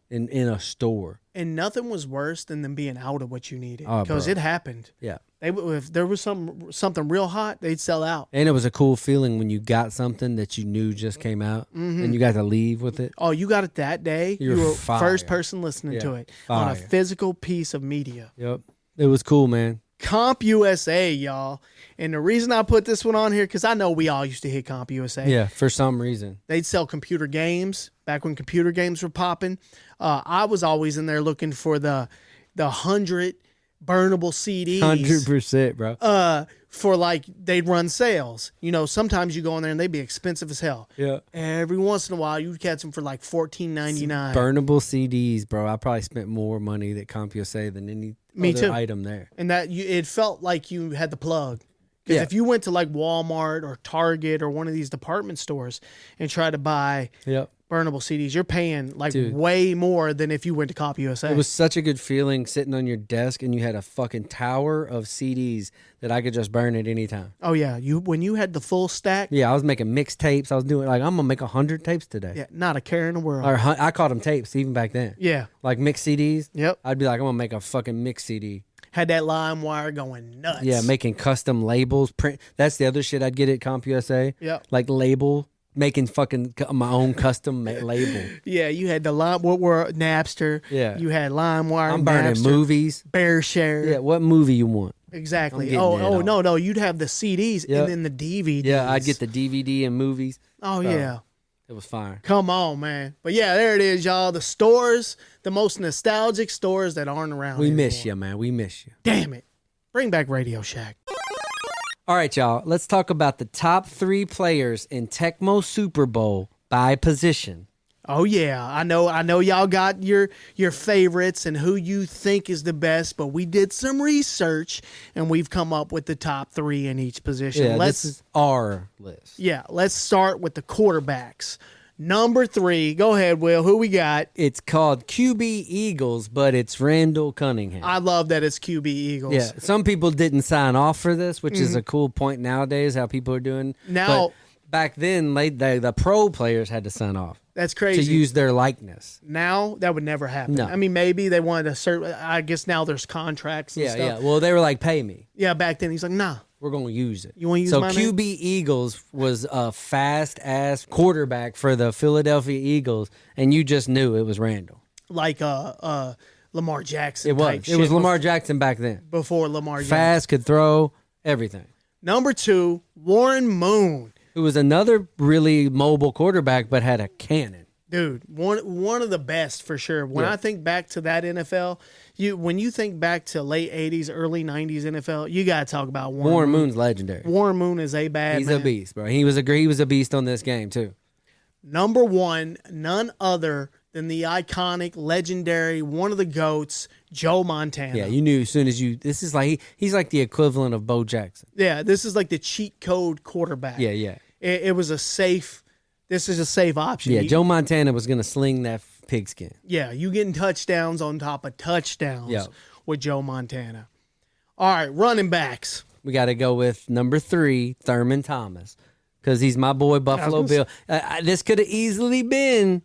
in a store. And nothing was worse than them being out of what you needed. Oh, because it happened. Yeah. If there was something real hot, they'd sell out. And it was a cool feeling when you got something that you knew just came out and you got to leave with it. Oh, you got it that day? You were first person listening to it on a physical piece of media. Yep. It was cool, man. Comp USA, y'all. And the reason I put this one on here, because I know we all used to hit Comp USA. Yeah, for some reason. They'd sell computer games back when computer games were popping. I was always in there looking for the 100 burnable CDs. 100%, bro. For like, they'd run sales. Sometimes you go in there and they'd be expensive as hell. Yeah. Every once in a while, you'd catch them for like $14.99. Burnable CDs, bro. I probably spent more money at CompUSA than any other item there. And it felt like you had the plug. Because if you went to like Walmart or Target or one of these department stores and tried to buy burnable CDs, you're paying like way more than if you went to CompUSA. It was such a good feeling sitting on your desk and you had a fucking tower of CDs that I could just burn at any time. Oh yeah, when you had the full stack. Yeah, I was making mixtapes. I was doing like I'm gonna make 100 tapes today. Yeah, not a care in the world. Or I called them tapes even back then. Yeah, like mix CDs. Yep. I'd be like I'm gonna make a fucking mix CD. Had that lime wire going nuts. Yeah, making custom labels. Print. That's the other shit I'd get at CompUSA. Yeah, like label. Making fucking my own custom label. Yeah, you had the lime. What were Napster? Yeah, you had LimeWire. I'm burning Napster, movies. BearShare. Yeah, what movie you want? Exactly. No, you'd have the CDs and then the DVDs. Yeah, I'd get the DVD and movies. Oh yeah, it was fire. Come on, man. But yeah, there it is, y'all. The stores, the most nostalgic stores that aren't around. We anymore. miss you, man. We miss you. Damn it. Bring back Radio Shack. All right, y'all. Let's talk about the top 3 players in Tecmo Super Bowl by position. Oh yeah, I know y'all got your favorites and who you think is the best, but we did some research and we've come up with the top 3 in each position. Yeah, this is our list. Yeah, let's start with the quarterbacks. Number 3. Go ahead, Will. Who we got? It's called QB Eagles, but it's Randall Cunningham. I love that it's QB Eagles. Yeah, some people didn't sign off for this, which is a cool point nowadays, how people are doing. Now, but back then, the pro players had to sign off. That's crazy. To use their likeness. Now, that would never happen. No. I mean, maybe they wanted a certain, I guess now there's contracts and stuff. Yeah. Well, they were like, pay me. Yeah, back then he's like, nah. We're going to use it. You want to use so my QB name? Eagles was a fast-ass quarterback for the Philadelphia Eagles, and you just knew it was Randall. Like Lamar Jackson. It was. Type It was shit Lamar Jackson back then. before Lamar Jackson. Fast, could throw, everything. Number 2, Warren Moon. Who was another really mobile quarterback, but had a cannon. Dude, one of the best for sure. When I think back to that NFL, when you think back to late 80s, early 90s NFL, you got to talk about Warren Moon. Moon's legendary. Warren Moon is a bad He's man. a beast, bro. He was a beast on this game too. Number 1, none other than the iconic, legendary, one of the GOATs, Joe Montana. Yeah, you knew as soon as you. This is like he's like the equivalent of Bo Jackson. Yeah, this is like the cheat code quarterback. Yeah. It was a safe. This is a safe option. Yeah, Joe Montana was gonna sling that pigskin. Yeah, you getting touchdowns on top of touchdowns with Joe Montana. All right, running backs. We got to go with number 3, Thurman Thomas, because he's my boy, Buffalo Bill. This could have easily been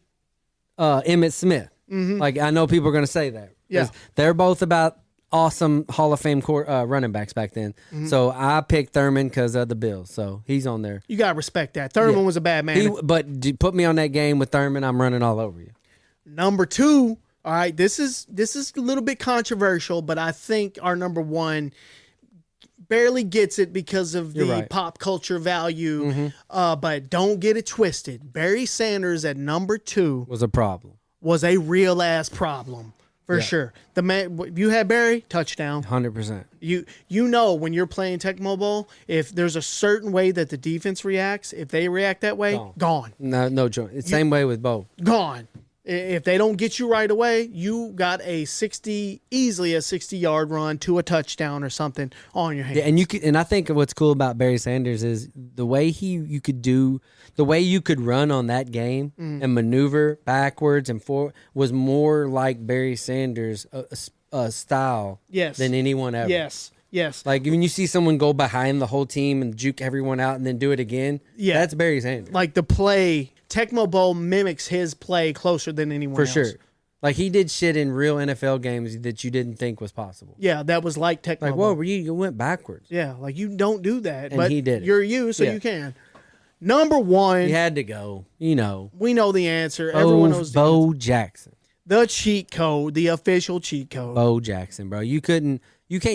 Emmitt Smith. Mm-hmm. Like, I know people are going to say that. Yeah. They're both about awesome Hall of Fame running backs back then. Mm-hmm. So I picked Thurman because of the Bills. So he's on there. You got to respect that. Thurman was a bad man. But put me on that game with Thurman, I'm running all over you. Number 2, all right, this is a little bit controversial, but I think our number 1 barely gets it because of the pop culture value. Mm-hmm. But don't get it twisted. Barry Sanders at number 2 was a problem. Was a real ass problem for sure. The man, you had Barry, touchdown. 100%. You know when you're playing Tecmo Bowl, if there's a certain way that the defense reacts, if they react that way, gone. No joke. It's same way with Bo. Gone. If they don't get you right away, you got easily a 60-yard run to a touchdown or something on your hands. Yeah, and I think what's cool about Barry Sanders is the way you could run on that game and maneuver backwards and forward was more like Barry Sanders' style than anyone ever. Yes. Like when you see someone go behind the whole team and juke everyone out and then do it again, that's Barry Sanders. Like the play, Tecmo Bowl mimics his play closer than anyone else. For sure. Like he did shit in real NFL games that you didn't think was possible. Yeah, that was like Tecmo Bowl. Like, whoa, you went backwards. Yeah, like you don't do that. And but he did it. You're you, so you can. Number 1. He had to go. You know. We know the answer. Everyone knows the answer. Bo Jackson. The cheat code, the official cheat code. Bo Jackson, bro. You can't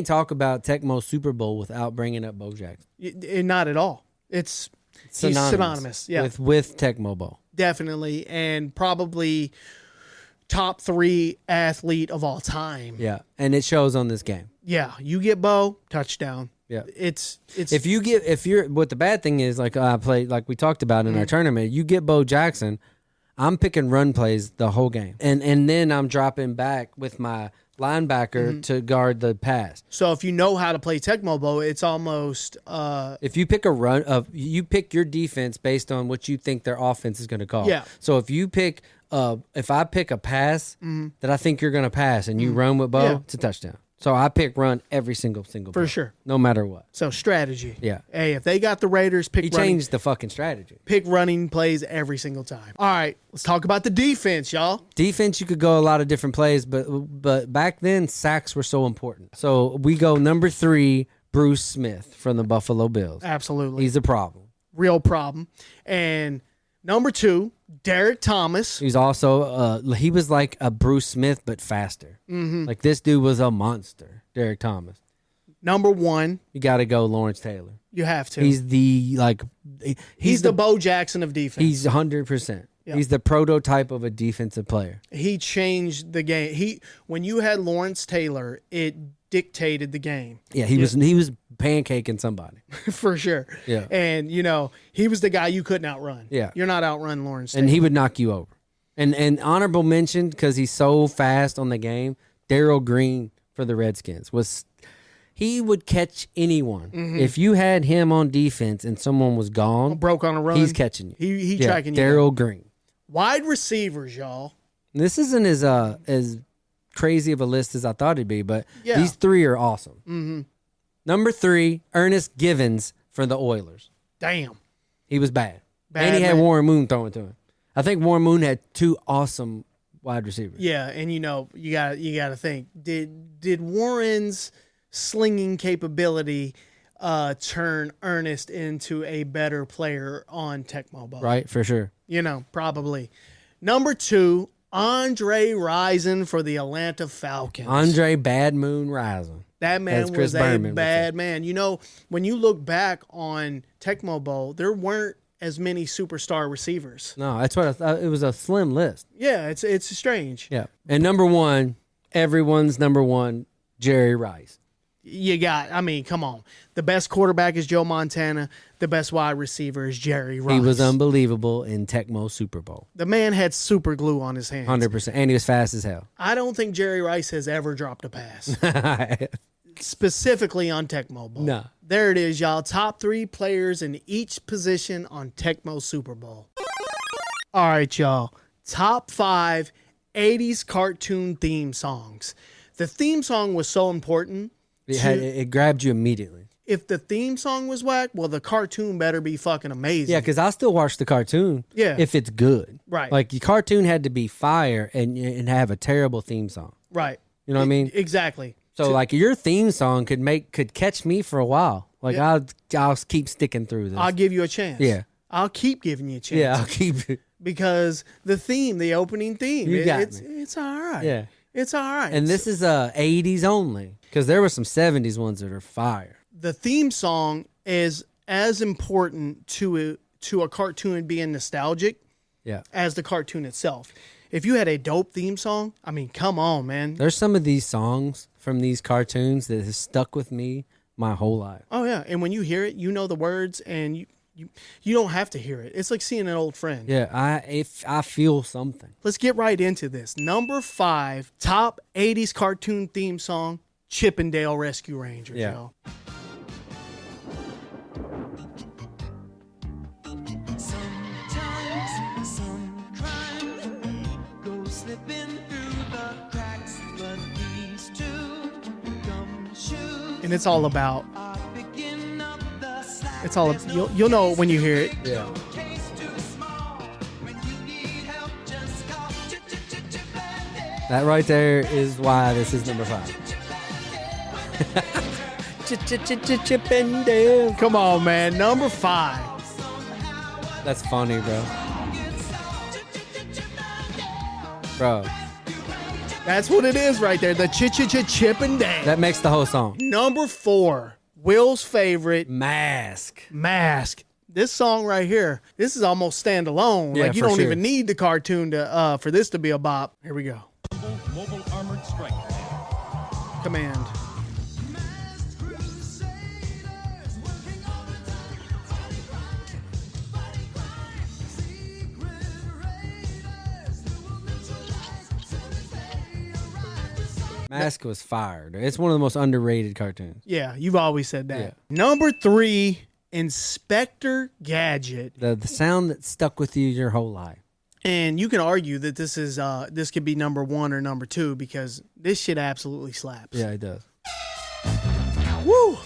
talk about Tecmo Super Bowl without bringing up Bo Jackson. Not at all. He's synonymous. Yeah. With Tecmo Bowl. Definitely. And probably top 3 athlete of all time. Yeah. And it shows on this game. Yeah. You get Bo, touchdown. Yeah. It's what the bad thing is, like I played, like we talked about in our tournament, you get Bo Jackson, I'm picking run plays the whole game. And then I'm dropping back with my linebacker to guard the pass. So if you know how to play Tecmo Bowl, it's almost if you pick you pick your defense based on what you think their offense is going to call. Yeah. So if you pick if I pick a pass that I think you're going to pass and you run with Bo, it's a touchdown. So I pick run every single for play, sure, no matter what. So strategy. Yeah. Hey, if they got the Raiders, He changed the fucking strategy. Pick running plays every single time. All right, let's talk about the defense, y'all. Defense, you could go a lot of different plays, but back then sacks were so important. So we go number 3, Bruce Smith from the Buffalo Bills. Absolutely, He's a problem. Real problem. And number 2, Derek Thomas. He's also he was like a Bruce Smith but faster. Mm-hmm. Like this dude was a monster, Derek Thomas. Number 1, you got to go Lawrence Taylor. You have to. He's he's the Bo Jackson of defense. He's 100%. Yeah. He's the prototype of a defensive player. He changed the game. When you had Lawrence Taylor, it dictated the game. Yeah, he was pancaking somebody. For sure. Yeah. And, he was the guy you couldn't outrun. Yeah. You're not outrun Lawrence Taylor. And he would knock you over. And honorable mention, because he's so fast on the game, Darryl Green for the Redskins he would catch anyone. Mm-hmm. If you had him on defense and someone was gone, broke on a run, he's catching you. He tracking you. Darryl Green. Wide receivers, y'all. This isn't as crazy of a list as I thought it'd be, but these three are awesome. Mm-hmm. Number 3, Ernest Givens for the Oilers. Damn. He was bad. And he had Warren Moon throwing to him. I think Warren Moon had 2 awesome wide receivers. Yeah, and you got to think, did Warren's slinging capability turn Ernest into a better player on Tecmo Bowl? Right, for sure. Probably. Number 2, Andre Rison for the Atlanta Falcons. Andre Bad Moon Rison. That man was a bad man. When you look back on Tecmo Bowl, there weren't as many superstar receivers. No, that's what I thought. It was a slim list. Yeah, it's strange. Yeah. And number 1, everyone's number 1, Jerry Rice. Come on. The best quarterback is Joe Montana. The best wide receiver is Jerry Rice. He was unbelievable in Tecmo Super Bowl. The man had super glue on his hands. 100%. And he was fast as hell. I don't think Jerry Rice has ever dropped a pass. Specifically on Tecmo Bowl. No. There it is, y'all. Top 3 players in each position on Tecmo Super Bowl. All right, y'all. Top 5 80s cartoon theme songs. The theme song was so important. It grabbed you immediately. If the theme song was whack, well, the cartoon better be fucking amazing. Yeah, because I still watch the cartoon. Yeah. If it's good. Right. Like, your cartoon had to be fire and have a terrible theme song. Right. You know what I mean? Exactly. So, like, your theme song could catch me for a while. Like, I'll keep sticking through this. I'll give you a chance. Yeah. I'll keep giving you a chance. Yeah, I'll keep it. Because the opening theme, it's all right. Yeah. It's all right. And this is 80s only. Because there were some 70s ones that are fire. The theme song is as important to a cartoon being nostalgic as the cartoon itself. If you had a dope theme song, come on, man. There's some of these songs from these cartoons that have stuck with me my whole life. Oh, yeah. And when you hear it, you know the words, and you don't have to hear it. It's like seeing an old friend. Yeah, I feel something. Let's get right into this. Number 5, top 80s cartoon theme song, Chippendale Rescue Rangers, y'all. And it's all about. You'll know when you hear it. Yeah. That right there is why this is number 5. Chippendale. Come on, man. Number 5. That's funny, bro. That's what it is right there. The Chippendale. That makes the whole song. Number 4. Will's favorite. Mask. This song right here, this is almost standalone. Yeah, like you don't even need the cartoon to for this to be a bop. Here we go. Mobile Armored Strike Command. Mask was fired. It's one of the most underrated cartoons. Yeah, you've always said that. Yeah. Number 3, Inspector Gadget. The sound that stuck with you your whole life. And you can argue that this could be number 1 or number 2 because this shit absolutely slaps. Yeah, it does. Woo!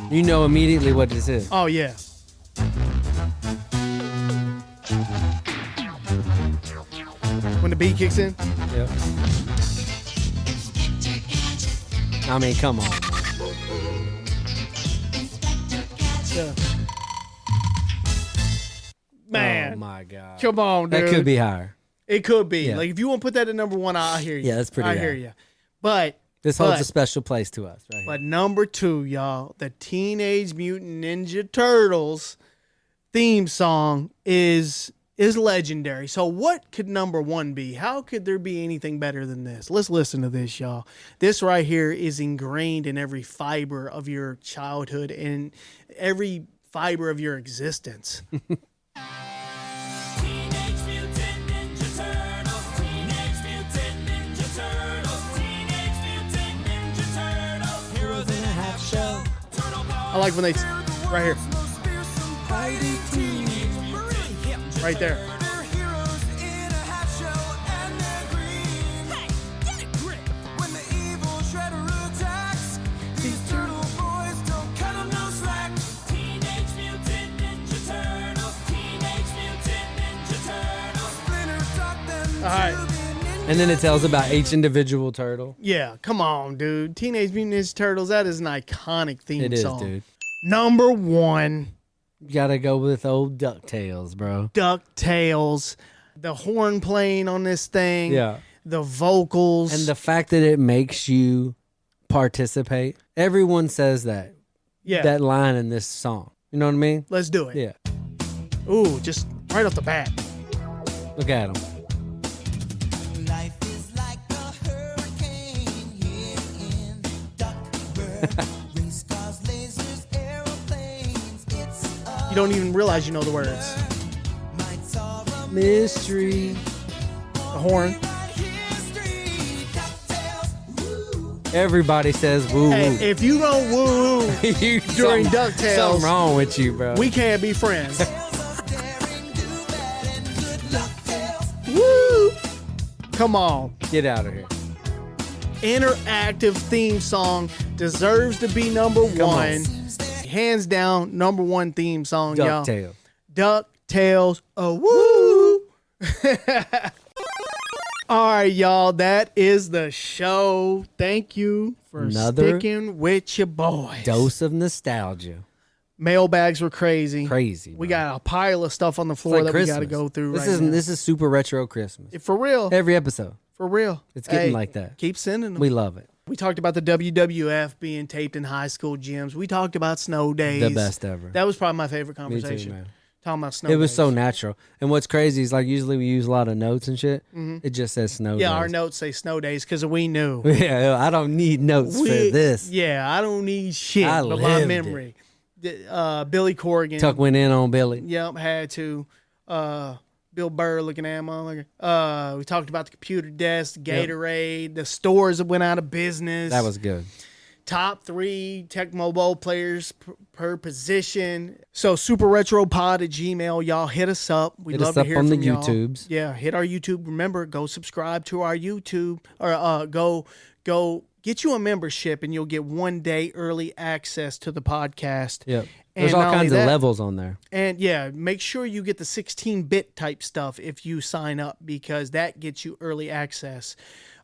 You know immediately what this is. Oh, yeah. When the beat kicks in? Yep. Come on. Yeah. Man. Oh, my God. Come on, dude. That could be higher. It could be. Yeah. Like, if you want to put that at number 1, I hear you. Yeah, that's pretty I high. hear you. But This holds a special place to us, right? But number 2, y'all, the Teenage Mutant Ninja Turtles theme song is legendary. So what could number 1 be? How could there be anything better than this? Let's listen to this, y'all. This right here is ingrained in every fiber of your childhood and every fiber of your existence. I like when they right here. Right there. All right. And then it tells about each individual turtle. Yeah, come on, dude. Teenage Mutant Ninja Turtles, that is an iconic theme song. It is, dude. Number 1. You gotta go with old DuckTales, bro. DuckTales. The horn playing on this thing. Yeah. The vocals. And the fact that it makes you participate. Everyone says that. Yeah. That line in this song. You know what I mean? Let's do it. Yeah. Ooh, just right off the bat. Look at him. You don't even realize you know the words. Mystery. The horn. Everybody says woo woo. Hey, if you don't woo woo during DuckTales, something wrong with you, bro. we can't be friends. Woo! Come on. Get out of here. Interactive theme song deserves to be number 1. Hands down, number 1 theme song, y'all. DuckTales. Oh, woo! All right, y'all. That is the show. Thank you for sticking with your boys. Dose of nostalgia. Mailbags were crazy. Crazy. Bro. We got a pile of stuff on the floor that Christmas. we got to go through This right now. This is super retro Christmas. For real. Every episode. For real. It's getting like that. Keep sending them. We love it. We talked about the WWF being taped in high school gyms. We talked about snow days. The best ever. That was probably my favorite Me conversation. too, man. Talking about snow It was days. so natural. And what's crazy is like usually we use a lot of notes and shit. It just says snow days. Yeah, our notes say snow days because we knew. Yeah, I don't need notes for this. Yeah, I don't need shit I but my lived memory. Billy Corgan. Tuck went in on Billy. Yep, had to. Bill Burr looking at him. We talked about the computer desk, Gatorade, the stores that went out of business. That was good. Top 3 Tecmo Bowl players per position. So superretropod@gmail. Y'all hit us up. We'd Hit love us to up hear on from the y'all. YouTubes. Yeah, hit our YouTube. Remember, go subscribe to our YouTube or go get you a membership and you'll get 1 day early access to the podcast. Yep. And There's all not only kinds of that- levels on there. And yeah, make sure you get the 16-bit type stuff if you sign up because that gets you early access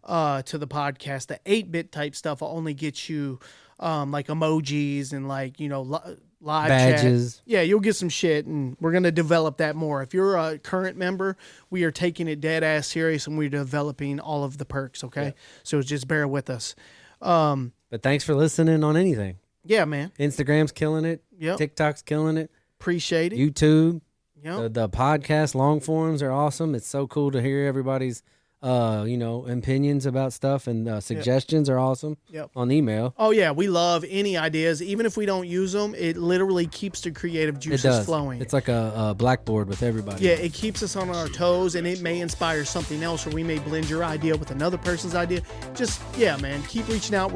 to the podcast. The 8-bit type stuff will only get you like emojis and like, live Badges. chat. Yeah, you'll get some shit and we're going to develop that more. If you're a current member, we are taking it dead ass serious and we're developing all of the perks, okay? Yeah. So just bear with us. But thanks for listening on anything. Yeah, man. Instagram's killing it. Yep. TikTok's killing it. Appreciate it. YouTube. Yep. The podcast long forms are awesome. It's so cool to hear everybody's opinions about stuff and suggestions are awesome. Yep. On email. Oh yeah, we love any ideas. Even if we don't use them, it literally keeps the creative It juices does. flowing. It's like a blackboard with everybody. Yeah, it keeps us on our toes, and it may inspire something else, or we may blend your idea with another person's idea. Just man, keep reaching out.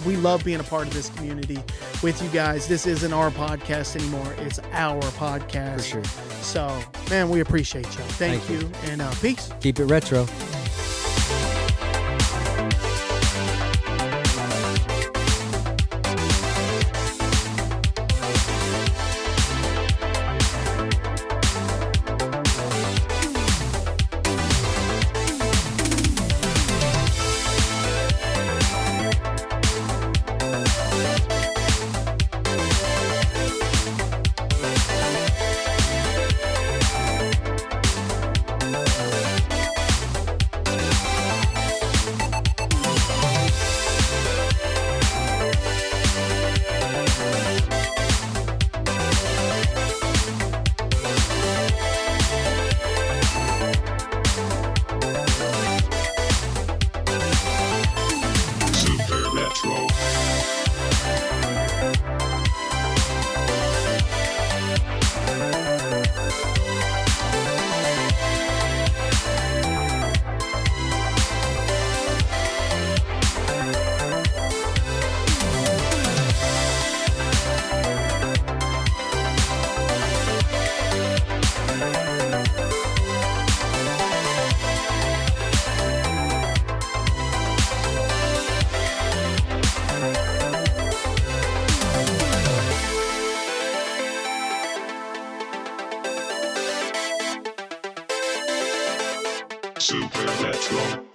We love being a part of this community with you guys. This isn't our podcast anymore; it's our podcast. For sure. So, man, we appreciate y'all. Thank you, and peace. Keep it retro. Supernatural.